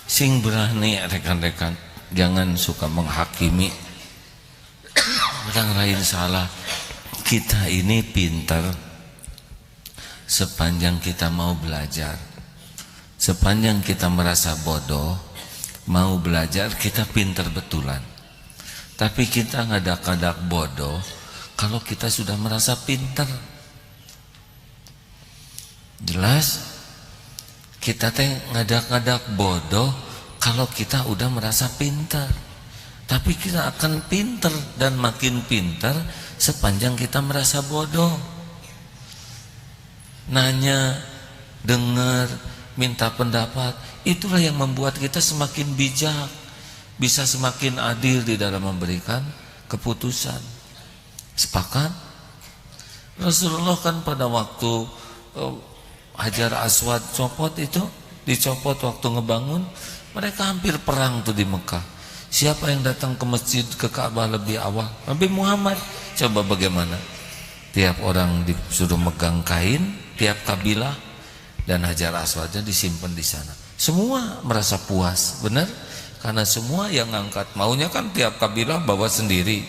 Sing berani rekan-rekan, jangan suka menghakimi orang lain salah. Kita ini pintar sepanjang kita mau belajar Sepanjang kita merasa bodoh, mau belajar kita pinter betulan. Tapi kita ngadak-ngadak bodoh kalau kita sudah merasa pinter. Jelas? Kita teh ngadak-ngadak bodoh kalau kita udah merasa pinter. Tapi kita akan pinter dan makin pinter sepanjang kita merasa bodoh. Nanya, dengar, minta pendapat, itulah yang membuat kita semakin bijak, bisa semakin adil di dalam memberikan keputusan. Sepakat? Rasulullah kan pada waktu Hajar Aswad copot itu, dicopot waktu ngebangun, mereka hampir perang tuh di Mekah. Siapa yang datang ke masjid, ke Ka'bah lebih awal? Nabi Muhammad. Coba bagaimana? Tiap orang disuruh megang kain, tiap kabilah, dan Hajar Aswadnya disimpan di sana. Semua merasa puas, benar? Karena semua yang ngangkat, maunya kan tiap kabilah bawa sendiri.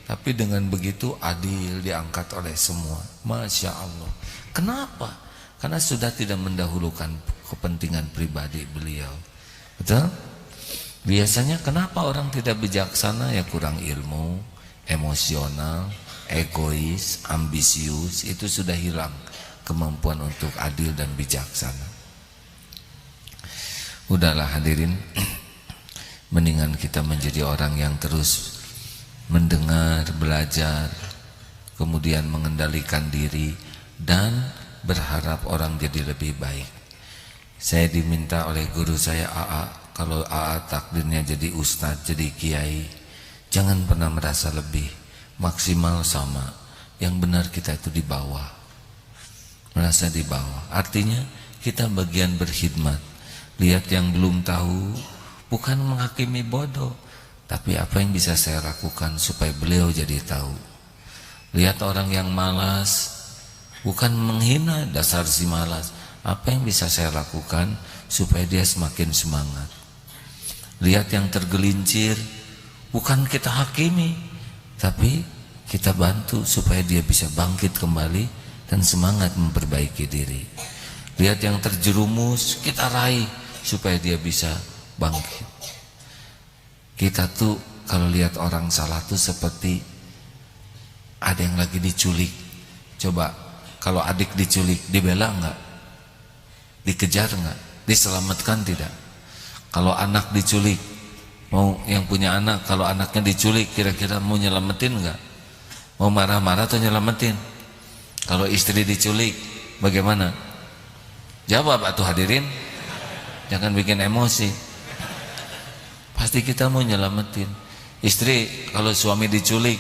Tapi dengan begitu adil diangkat oleh semua. Masya Allah. Kenapa? Karena sudah tidak mendahulukan kepentingan pribadi beliau. Betul? Biasanya kenapa orang tidak bijaksana? Ya kurang ilmu, emosional, egois, ambisius. Itu sudah hilang kemampuan untuk adil dan bijaksana. Udahlah hadirin, mendingan kita menjadi orang yang terus mendengar, belajar, kemudian mengendalikan diri dan berharap orang jadi lebih baik. Saya diminta oleh guru saya AA, kalau AA takdirnya jadi ustadz, jadi kiai, jangan pernah merasa lebih, maksimal sama. Yang benar kita itu di bawah, merasa di bawah. Artinya kita bagian berkhidmat. Lihat yang belum tahu, bukan menghakimi bodoh, tapi apa yang bisa saya lakukan supaya beliau jadi tahu. Lihat orang yang malas, bukan menghina dasar si malas, apa yang bisa saya lakukan supaya dia semakin semangat. Lihat yang tergelincir, bukan kita hakimi, tapi kita bantu supaya dia bisa bangkit kembali dan semangat memperbaiki diri. Lihat yang terjerumus, kita raih supaya dia bisa bangkit. Kita tuh kalau lihat orang salah tuh seperti ada yang lagi diculik. Coba kalau adik diculik, dibela enggak? Dikejar enggak? Diselamatkan tidak? Kalau anak diculik, mau yang punya anak, kalau anaknya diculik, kira-kira mau nyelamatin enggak? Mau marah-marah atau nyelamatin? Kalau istri diculik, bagaimana? Jawab atuh hadirin. Jangan bikin emosi. Pasti kita mau nyelamatin. Istri kalau suami diculik,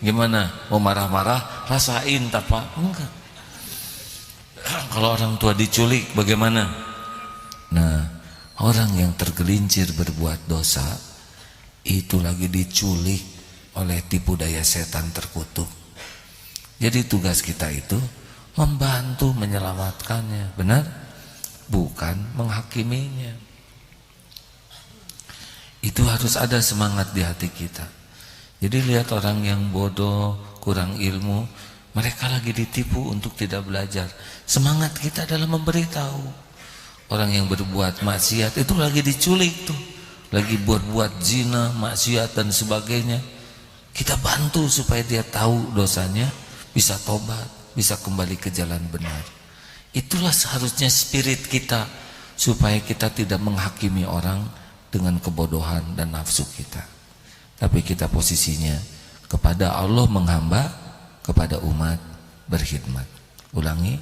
gimana? Mau marah-marah? Rasain apa? Enggak. Kalau orang tua diculik, bagaimana? Nah, orang yang tergelincir berbuat dosa itu lagi diculik oleh tipu daya setan terkutuk. Jadi tugas kita itu membantu menyelamatkannya, benar? Bukan menghakiminya. Itu harus ada semangat di hati kita. Jadi lihat orang yang bodoh, kurang ilmu, mereka lagi ditipu untuk tidak belajar. Semangat kita adalah memberitahu. Orang yang berbuat maksiat itu lagi diculik tuh, lagi buat zina, maksiat dan sebagainya. Kita bantu supaya dia tahu dosanya, bisa tobat, bisa kembali ke jalan benar. Itulah seharusnya spirit kita, supaya kita tidak menghakimi orang dengan kebodohan dan nafsu kita. Tapi kita posisinya kepada Allah menghamba, kepada umat berkhidmat. Ulangi.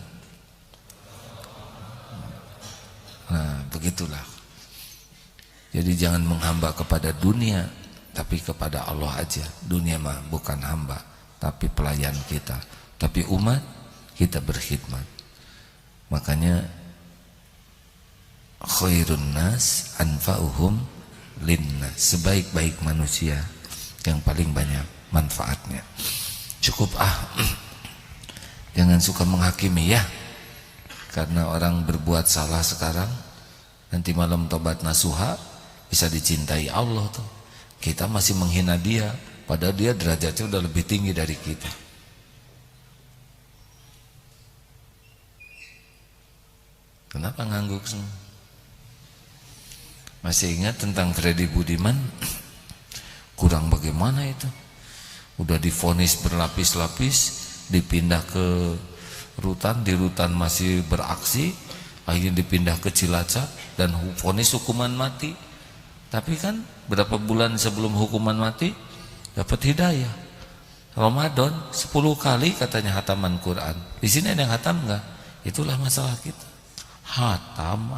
Nah, begitulah. Jadi jangan menghamba kepada dunia, tapi kepada Allah aja. Dunia mah bukan hamba, tapi pelayan kita. Tapi umat kita berkhidmat. Makanya khairun nas anfa'uhum linnas, sebaik-baik manusia yang paling banyak manfaatnya. Cukup jangan suka menghakimi ya. Karena orang berbuat salah sekarang, nanti malam tobat nasuha, bisa dicintai Allah tuh. Kita masih menghina dia, padahal dia derajatnya udah lebih tinggi dari kita. Kenapa ngangguk semua? Masih ingat tentang Freddy Budiman? Kurang bagaimana itu? Udah divonis berlapis-lapis, dipindah ke rutan, di rutan masih beraksi, akhirnya dipindah ke Cilacap dan vonis hukuman mati. Tapi kan berapa bulan sebelum hukuman mati dapat hidayah. Ramadan 10 kali katanya hataman Quran. Di sini ada yang hatam enggak? Itulah masalah kita. Hatam,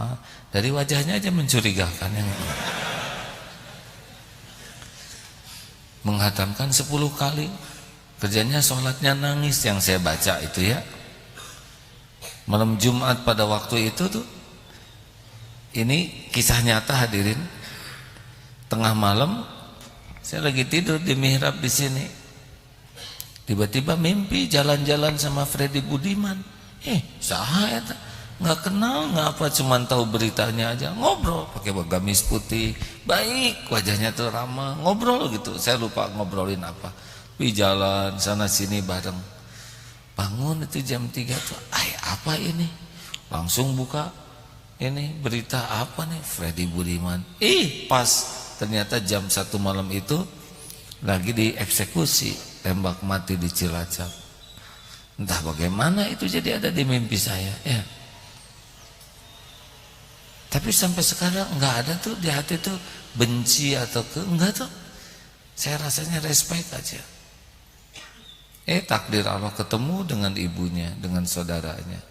dari wajahnya aja mencurigakan yang menghatamkan 10 kali. Kerjanya sholatnya nangis yang saya baca itu ya. Malam Jumat pada waktu itu tuh, ini kisah nyata hadirin. Tengah malam saya lagi tidur di mihrab di sini. Tiba-tiba mimpi jalan-jalan sama Freddy Budiman. Saha eta? Nggak kenal, nggak apa, cuman tahu beritanya aja. Ngobrol pakai gamis putih, baik, wajahnya tuh ramah, ngobrol gitu. Saya lupa ngobrolin apa. Di jalan sana sini bareng. Bangun itu jam 3 tuh, apa ini? Langsung buka ini berita apa nih? Freddy Budiman. Pas ternyata jam 1 malam itu lagi dieksekusi, tembak mati di Cilacap. Entah bagaimana itu jadi ada di mimpi saya ya. Tapi sampai sekarang nggak ada tuh di hati tuh benci atau enggak tuh. Saya rasanya respect aja. Takdir Allah ketemu dengan ibunya, dengan saudaranya.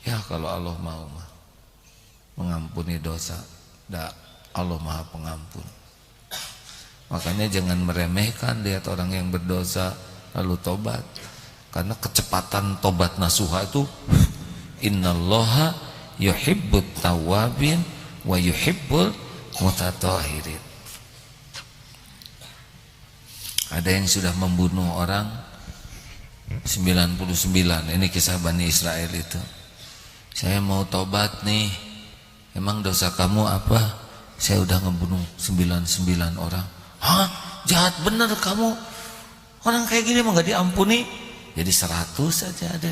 Ya kalau Allah mau mah mengampuni dosa, Allah Maha Pengampun. Makanya jangan meremehkan lihat orang yang berdosa lalu tobat. Karena kecepatan tobat nasuha itu innallaha yuhibbut tawwabin wa yuhibbul mutatahhirin. Ada yang sudah membunuh orang 99. Ini kisah Bani Israel itu. Saya mau tobat nih. Emang dosa kamu apa? Saya udah ngebunuh 99 orang. Hah? Jahat bener kamu. Orang kayak gini mah gak diampuni. Jadi 100 saja ada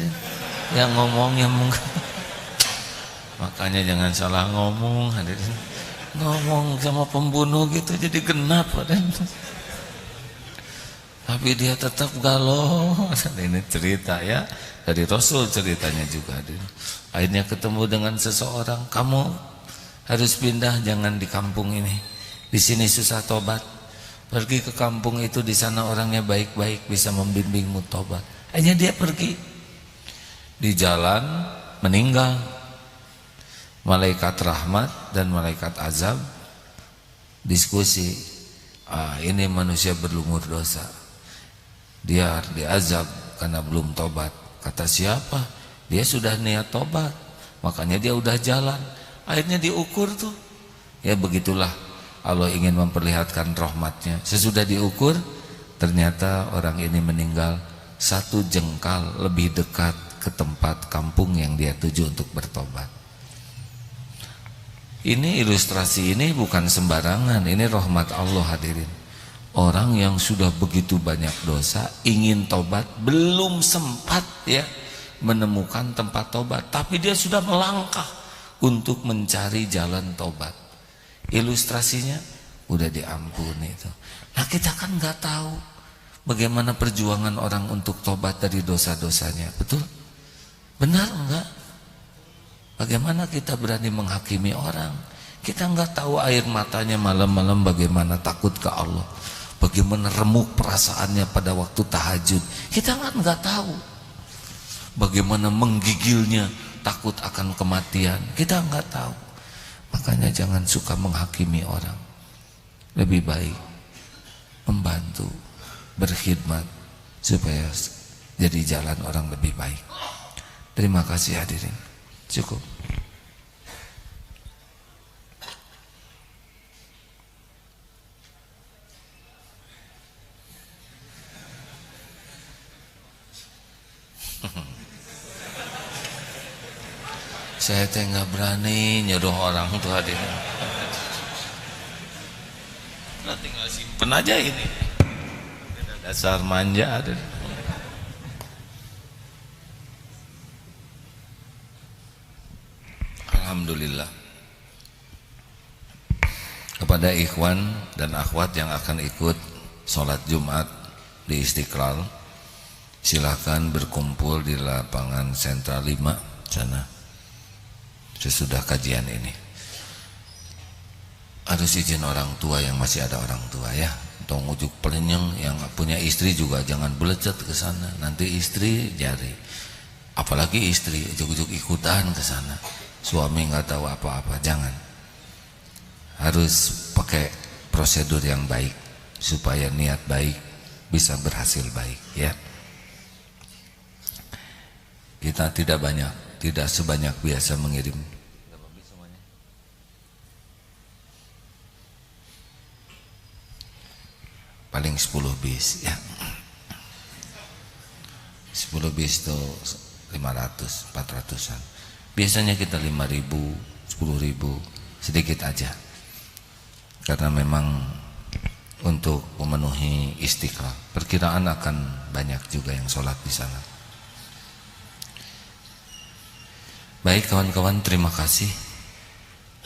yang ngomongnya mungkin. Makanya jangan salah ngomong hadirin. Ngomong sama pembunuh gitu jadi genap hadirin. Tapi dia tetap galau. Ini cerita ya dari Rasul ceritanya juga. Akhirnya ketemu dengan seseorang, kamu harus pindah, jangan di kampung ini. Di sini susah tobat. Pergi ke kampung itu, di sana orangnya baik-baik, bisa membimbingmu tobat. Akhirnya dia pergi. Di jalan meninggal. Malaikat rahmat dan malaikat azab diskusi. Ini manusia berlumur dosa. Dia diazab karena belum tobat. Kata siapa? Dia sudah niat tobat, makanya dia udah jalan. Akhirnya diukur tuh. Ya begitulah Allah ingin memperlihatkan rahmatnya. Sesudah diukur, ternyata orang ini meninggal 1 jengkal lebih dekat ke tempat kampung yang dia tuju untuk bertobat. Ini ilustrasi ini bukan sembarangan. Ini rahmat Allah hadirin. Orang yang sudah begitu banyak dosa ingin tobat, belum sempat ya menemukan tempat tobat, tapi dia sudah melangkah untuk mencari jalan tobat. Ilustrasinya udah diampuni itu. Nah kita kan nggak tahu bagaimana perjuangan orang untuk tobat dari dosa-dosanya, betul? Benar enggak? Bagaimana kita berani menghakimi orang? Kita nggak tahu air matanya malam-malam bagaimana takut ke Allah. Bagaimana remuk perasaannya pada waktu tahajud, kita kan nggak tahu. Bagaimana menggigilnya takut akan kematian, kita nggak tahu. Makanya jangan suka menghakimi orang. Lebih baik membantu, berkhidmat supaya jadi jalan orang lebih baik. Terima kasih hadirin. Cukup. Saya teh nggak berani nyuruh orang tuh hadirin. Nah, tinggal simpen aja ini. Dasar manja hadirin. Alhamdulillah. Kepada ikhwan dan akhwat yang akan ikut sholat Jumat di Istiqlal, silakan berkumpul di lapangan Sentral 5 sana sesudah kajian ini. Harus izin orang tua yang masih ada orang tua ya. Tong ujuk pelenyeng yang punya istri juga jangan belecet ke sana. Nanti istri jari. Apalagi istri ujuk-ujuk ikutan ke sana. Suami nggak tahu apa-apa, jangan. Harus pakai prosedur yang baik supaya niat baik bisa berhasil baik ya. Kita tidak sebanyak biasa mengirim. Paling 10 bis ya. 10 bis itu 500, 400-an. Biasanya kita 5.000, 10.000, sedikit aja. Karena memang untuk memenuhi Istiqlal, perkiraan akan banyak juga yang sholat di sana. Baik kawan-kawan, terima kasih.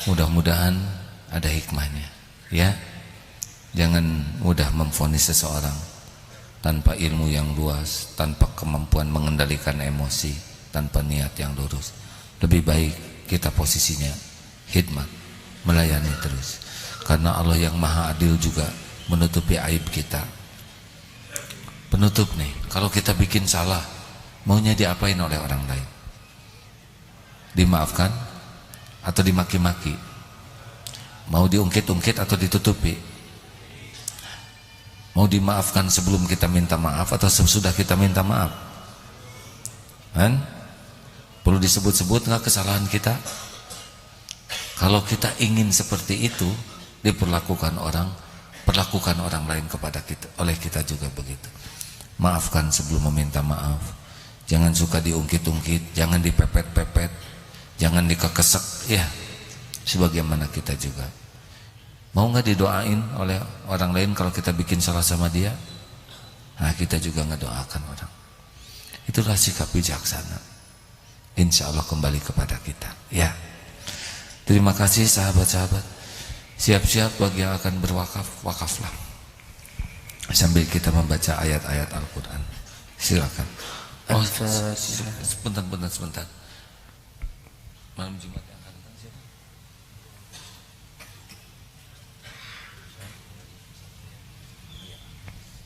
Mudah-mudahan ada hikmahnya ya. Jangan mudah memvonis seseorang tanpa ilmu yang luas, tanpa kemampuan mengendalikan emosi, tanpa niat yang lurus. Lebih baik kita posisinya khidmat, melayani terus. Karena Allah yang maha adil juga menutupi aib kita. Penutup nih, kalau kita bikin salah, maunya diapain oleh orang lain? Dimaafkan atau dimaki-maki? Mau diungkit-ungkit atau ditutupi? Mau dimaafkan sebelum kita minta maaf atau sesudah kita minta maaf? Kan? Perlu disebut-sebut nggak kesalahan kita? Kalau kita ingin seperti itu diperlakukan orang, perlakukan orang lain kepada kita, oleh kita juga begitu. Maafkan sebelum meminta maaf. Jangan suka diungkit-ungkit, jangan dipepet-pepet, jangan dikekesek ya. Sebagaimana kita juga. Mau nggak didoain oleh orang lain kalau kita bikin salah sama dia? Nah, kita juga ngedoakan orang. Itulah sikap bijaksana. Insya Allah kembali kepada kita ya. Terima kasih sahabat-sahabat. Siap-siap bagi yang akan berwakaf, wakaflah sambil kita membaca ayat-ayat Al-Quran. Silakan. Oh, sebentar. Malam Jumat yang akan datang siapa?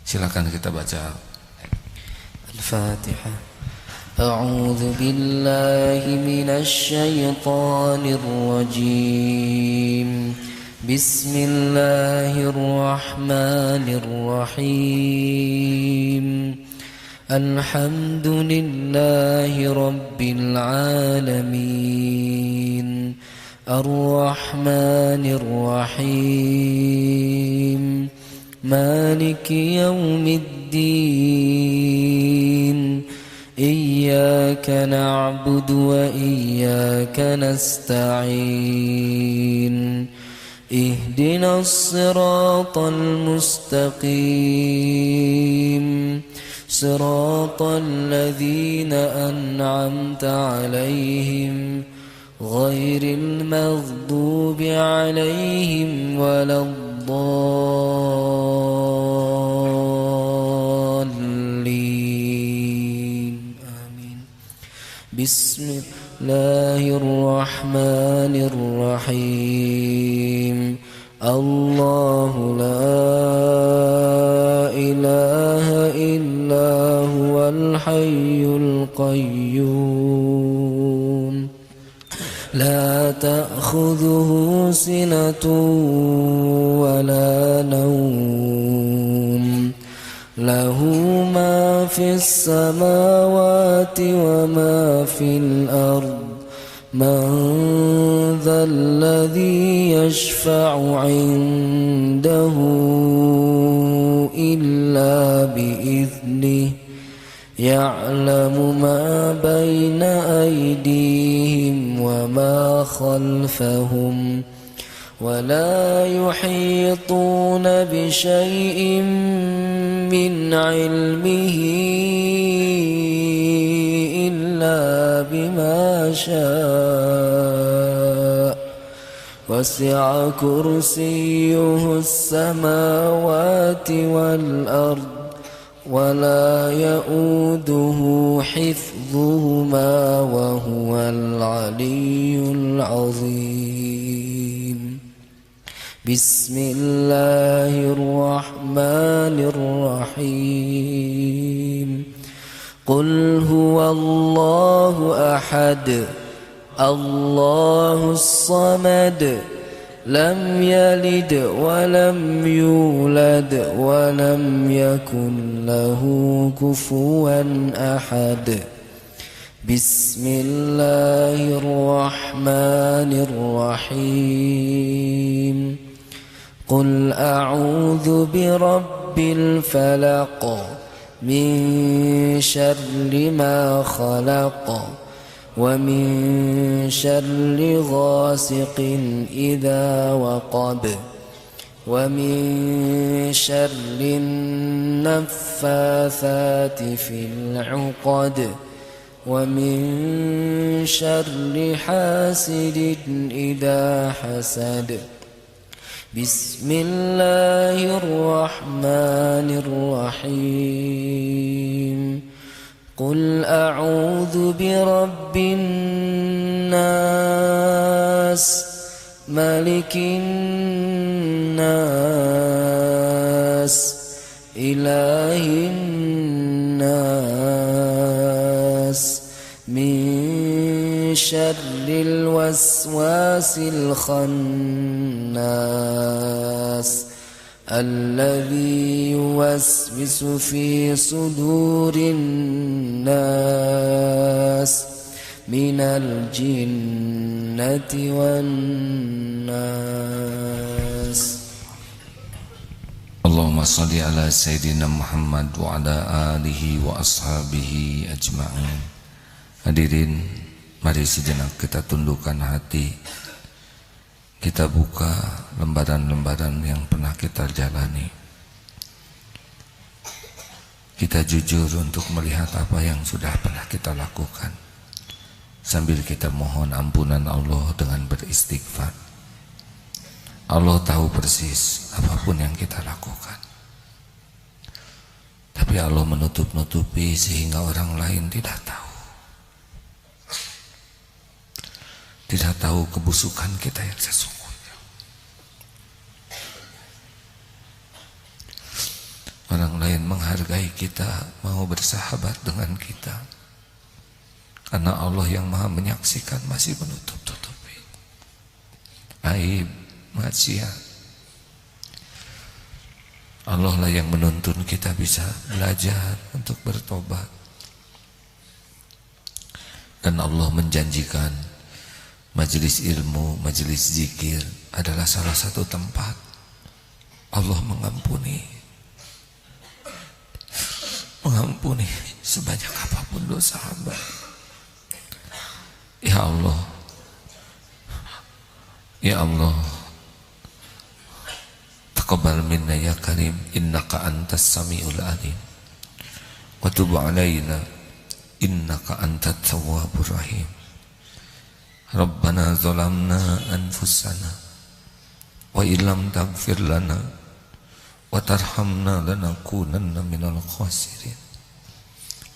Silakan kita baca Al-Fatihah. A'udzu billahi minasy syaithanir rajim. Bismillahirrahmanirrahim. Alhamdulillahi rabbil alamin. Ar-Rahmanir Rahim. Maliki yaumiddin. Iyyaka na'budu wa iyyaka nasta'in. اهدنا الصراط المستقيم صراط الذين أنعمت عليهم غير المغضوب عليهم ولا الضالين آمين. بسم الله الرحمن الرحيم. الله لا إله إلا هو الحي القيوم لا تأخذه سنة ولا نوم له ما في السماوات وما في الأرض من ذا الذي يشفع عنده إلا بإذنه يعلم ما بين أيديهم وما خلفهم ولا يحيطون بشيء من علمه إلا بما شاء وسع كرسيه السماوات والأرض ولا يؤوده حفظهما وهو العلي العظيم بسم الله الرحمن الرحيم قل هو الله أحد الله الصمد لم يلد ولم يولد ولم يكن له كفوا أحد بسم الله الرحمن الرحيم قل أعوذ برب الفلق من شر ما خلق ومن شر غاسق إذا وقب ومن شر النفاثات في العقد ومن شر حاسد إذا حسد بسم الله الرحمن الرحيم قل أعوذ برب الناس ملك الناس إله الناس من شر الوسواس الخناس الذي يوسوس في صدور الناس من الجنة والناس اللهم صل على سيدنا محمد وعلى آله وأصحابه أجمعين. Hadirin, mari sejenak kita tundukkan hati. Kita buka lembaran-lembaran yang pernah kita jalani. Kita jujur untuk melihat apa yang sudah pernah kita lakukan, sambil kita mohon ampunan Allah dengan beristighfar. Allah tahu persis apapun yang kita lakukan, tapi Allah menutup-nutupi sehingga orang lain tidak tahu kebusukan kita yang sesungguhnya. Orang lain menghargai kita, mau bersahabat dengan kita, karena Allah yang maha menyaksikan masih menutup-tutupi aib, maksiat. Allah lah yang menuntun kita bisa belajar untuk bertobat. Dan Allah menjanjikan majelis ilmu, majelis zikir adalah salah satu tempat Allah mengampuni sebanyak apapun dosa hamba. Ya Allah, ya Allah, taqabbal minna ya karim, innaka antas samiul alim, wa tub alaina innaka antat tawwabur rahim. Rabbana zalamna anfusana wa illam taghfir lana wa tarhamna lanakunanna minal khasirin.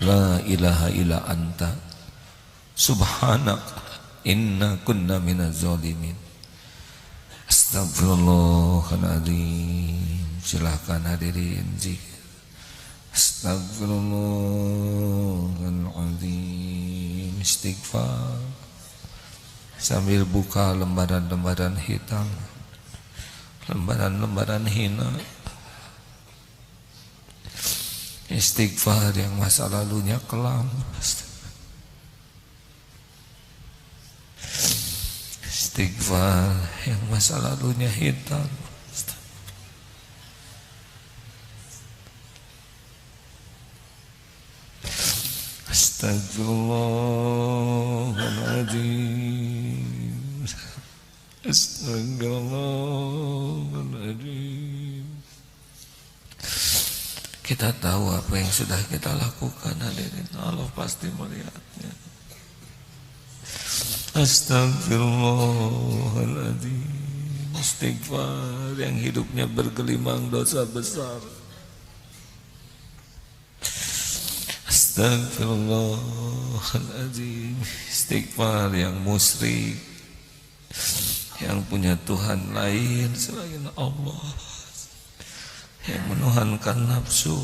La ilaha illa anta subhanaka inna kunna minaz zalimin. Astagfirullahaladzim. Silahkan hadirin zikir. Astagfirullahaladzim. Istighfar sambil buka lembaran-lembaran hitam, lembaran-lembaran hina. Istighfar yang masa lalunya kelam, istighfar yang masa lalunya hitam. Astagfirullahaladzim. Astagfirullahaladzim. Kita tahu apa yang sudah kita lakukan, hadirin. Allah pasti melihatnya. Astagfirullahaladzim. istighfar yang hidupnya bergelimang dosa besar. Astagfirullahaladzim. Istighfar yang musyrik, yang punya Tuhan lain selain Allah, yang menuhankan nafsu,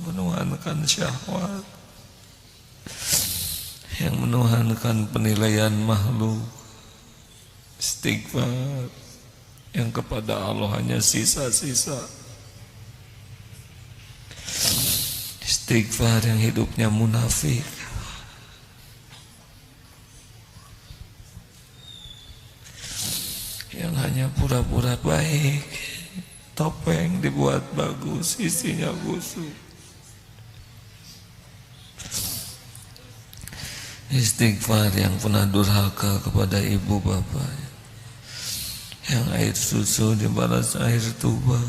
menuhankan syahwat, yang menuhankan penilaian makhluk. Istighfar yang kepada Allah hanya sisa-sisa. Istighfar yang hidupnya munafik, yang hanya pura-pura baik, topeng dibuat bagus, isinya busuk. Istighfar yang pernah durhaka kepada ibu bapak, yang air susu dibalas air tuba,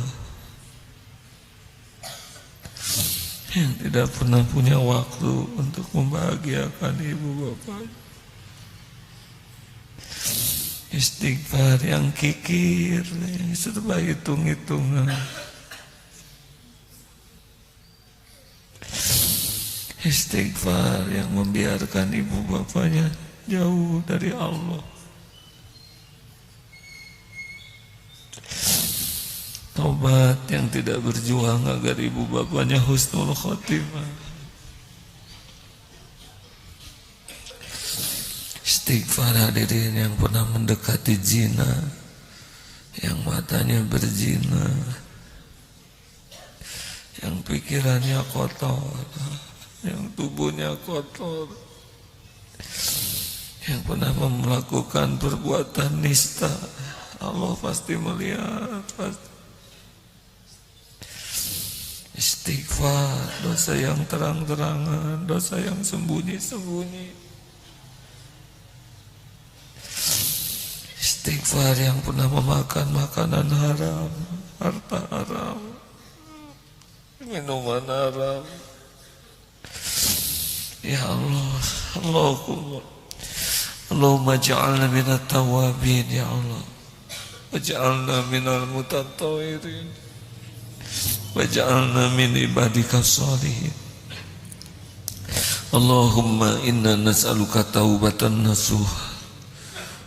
yang tidak pernah punya waktu untuk membahagiakan ibu bapak. Istighfar yang kikir, yang serba hitung-hitungan. Istighfar yang membiarkan ibu bapaknya jauh dari Allah. Taubat yang tidak berjuang agar ibu bapaknya husnul khotimah. Istighfar hadirin yang pernah mendekati zina, yang matanya berzina, yang pikirannya kotor, yang tubuhnya kotor, yang pernah melakukan perbuatan nista. Allah pasti melihat, pasti. Istighfar, dosa yang terang-terangan, dosa yang sembunyi-sembunyi. Istighfar yang pernah memakan makanan haram, harta haram, minuman haram. Ya Allah, Allahumma ja'alna minat tawabin ya Allah, waj'alna minal mutatawwirin, waj'alna min ibadika shalihin. Allahumma inna nas'aluka taubatan nasuh,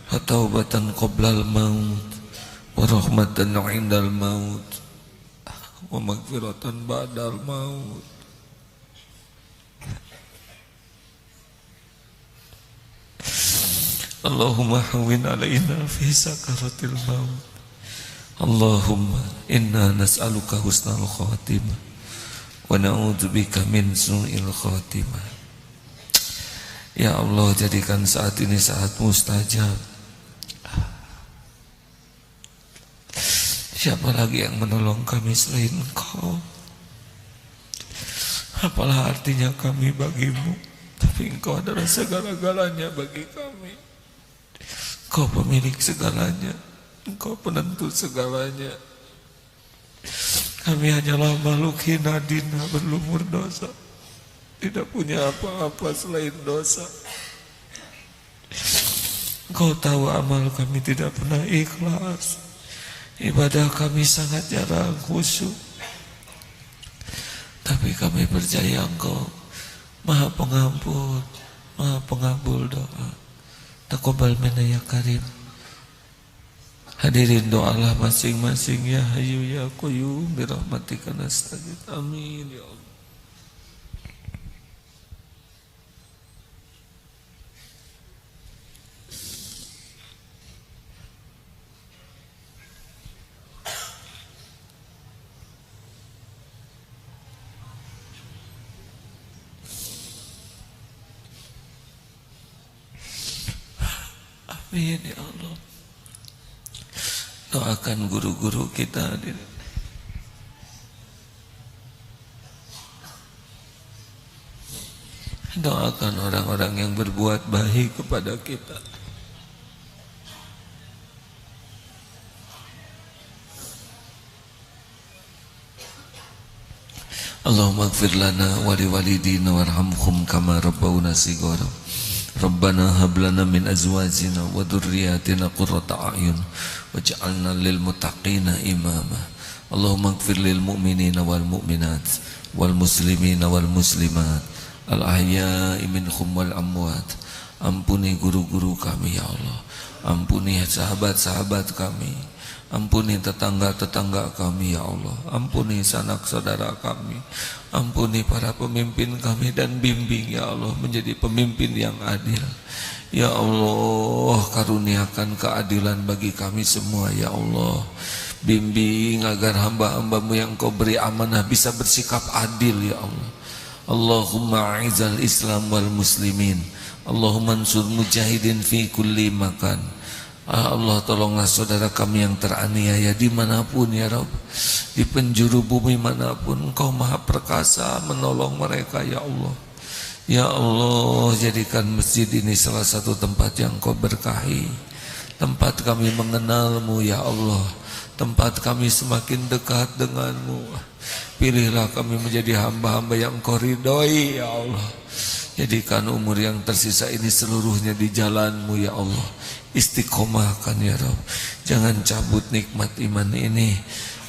wa taubatan qoblal maut, wa rahmatan indal maut, wa maghfiratan ba'dal maut. Allahumma hawwin alaina fi sakaratil maut. Allahumma inna nas'aluka husnal khatimah wa na'udzubika min su'il khatimah. Ya Allah, jadikan saat ini saat mustajab. Siapa lagi yang menolong kami selain Engkau? Apalah artinya kami bagimu, tapi Engkau adalah segala-galanya bagi kami. Engkau pemilik segalanya, Engkau penentu segalanya. Kami hanyalah makhluk hina dina berlumur dosa, tidak punya apa-apa selain dosa. Engkau tahu amal kami tidak pernah ikhlas, ibadah kami sangat jarang khusyuk. Tapi kami percaya Engkau Maha Pengampun, Maha Pengabul doa. Taqabbal minna ya Karim. Hadirin, doalah masing-masing. Ya Hayyu ya Qayyum bi rahmatika nastaghith. Amin ya Allah. Amin ya Allah. Doakan guru-guru kita. Doakan orang-orang yang berbuat baik kepada kita. Allahumma ighfir lana wa liwalidina warhamhum kama rabbawna shighara. Rabbana hab lana min azwajina wa dhurriyyatina qurrata a'yun waj'alna lil muttaqina imama. Allahumma ighfir lil mu'minina wal mu'minat wal muslimina wal muslimat al ahya'i minhum wal amwat. Ampuni guru-guru kami ya Allah, ampuni sahabat-sahabat kami, ampuni tetangga-tetangga kami ya Allah, ampuni sanak saudara kami, ampuni para pemimpin kami dan bimbing ya Allah menjadi pemimpin yang adil. Ya Allah, karuniakan keadilan bagi kami semua ya Allah. Bimbing agar hamba-hambamu yang kau beri amanah bisa bersikap adil ya Allah. Allahumma a'izal Islam wal muslimin, Allahumma ansur mujahidin fi kulli makan. Allah, tolonglah saudara kami yang teraniaya dimanapun ya Rabb, di penjuru bumi manapun. Engkau maha perkasa menolong mereka ya Allah. Ya Allah, jadikan masjid ini salah satu tempat yang kau berkahi, tempat kami mengenalmu ya Allah, tempat kami semakin dekat denganmu. Pilihlah kami menjadi hamba-hamba yang kau ridhoi ya Allah. Jadikan umur yang tersisa ini seluruhnya di jalanmu ya Allah. Istiqomahkan ya Rabb, jangan cabut nikmat iman ini.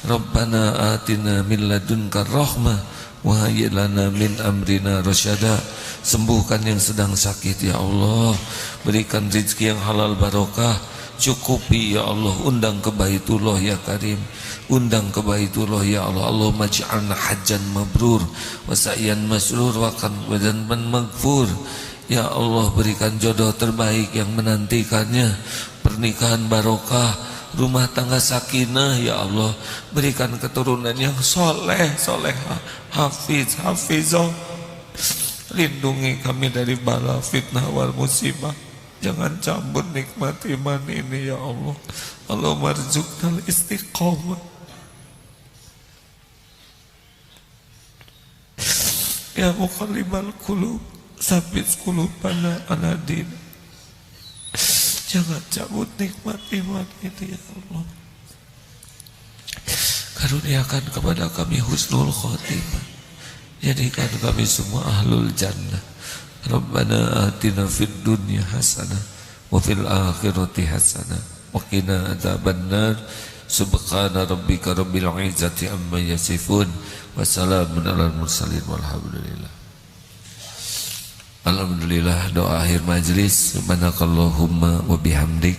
Rabbana atina min ladunka rahmah wa hayyi lana min amrina rasyada. Sembuhkan yang sedang sakit ya Allah, berikan rezeki yang halal barokah, cukupi ya Allah. Undang ke Baitullah ya Karim, undang ke Baitullah ya Allah. Allahumma ja'alna hajjan mabrur wa sa'yan masrur wa qanban maghfur. Ya Allah, berikan jodoh terbaik yang menantikannya, pernikahan barokah, rumah tangga sakinah ya Allah. Berikan keturunan yang soleh solehah, hafiz hafizah. Lindungi kami dari bala fitnah wal musibah. Jangan cabut nikmat iman ini ya Allah. Allahumma rzuqnal istiqamah. Ya muqallibal qulub, sabit qulubana ala din. Jangan cabut nikmat iman ini ya Allah. Karuniakan kepada kami husnul khotimah. Jadikan kami semua ahlul jannah. Rabbana atina fid dunya hasanah wa fil akhirati hasanah wa qina adzabannar. Subhana rabbika rabbil izzati amma yasifun wa salamun alal mursalin walhamdulillah. Alhamdulillah, doa akhir majlis. Subhanakallahumma wa bihamdik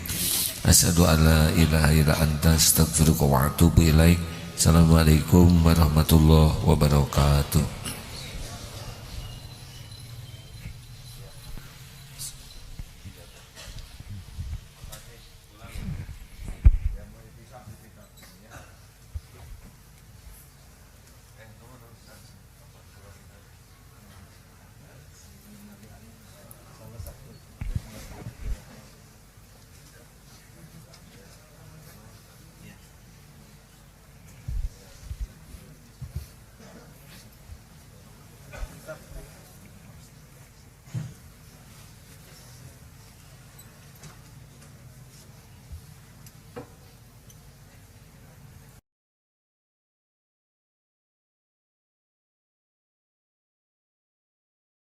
asyhadu an la ilaha illa anta astaghfiruka wa atubu ilaik. Assalamualaikum warahmatullahi wabarakatuh.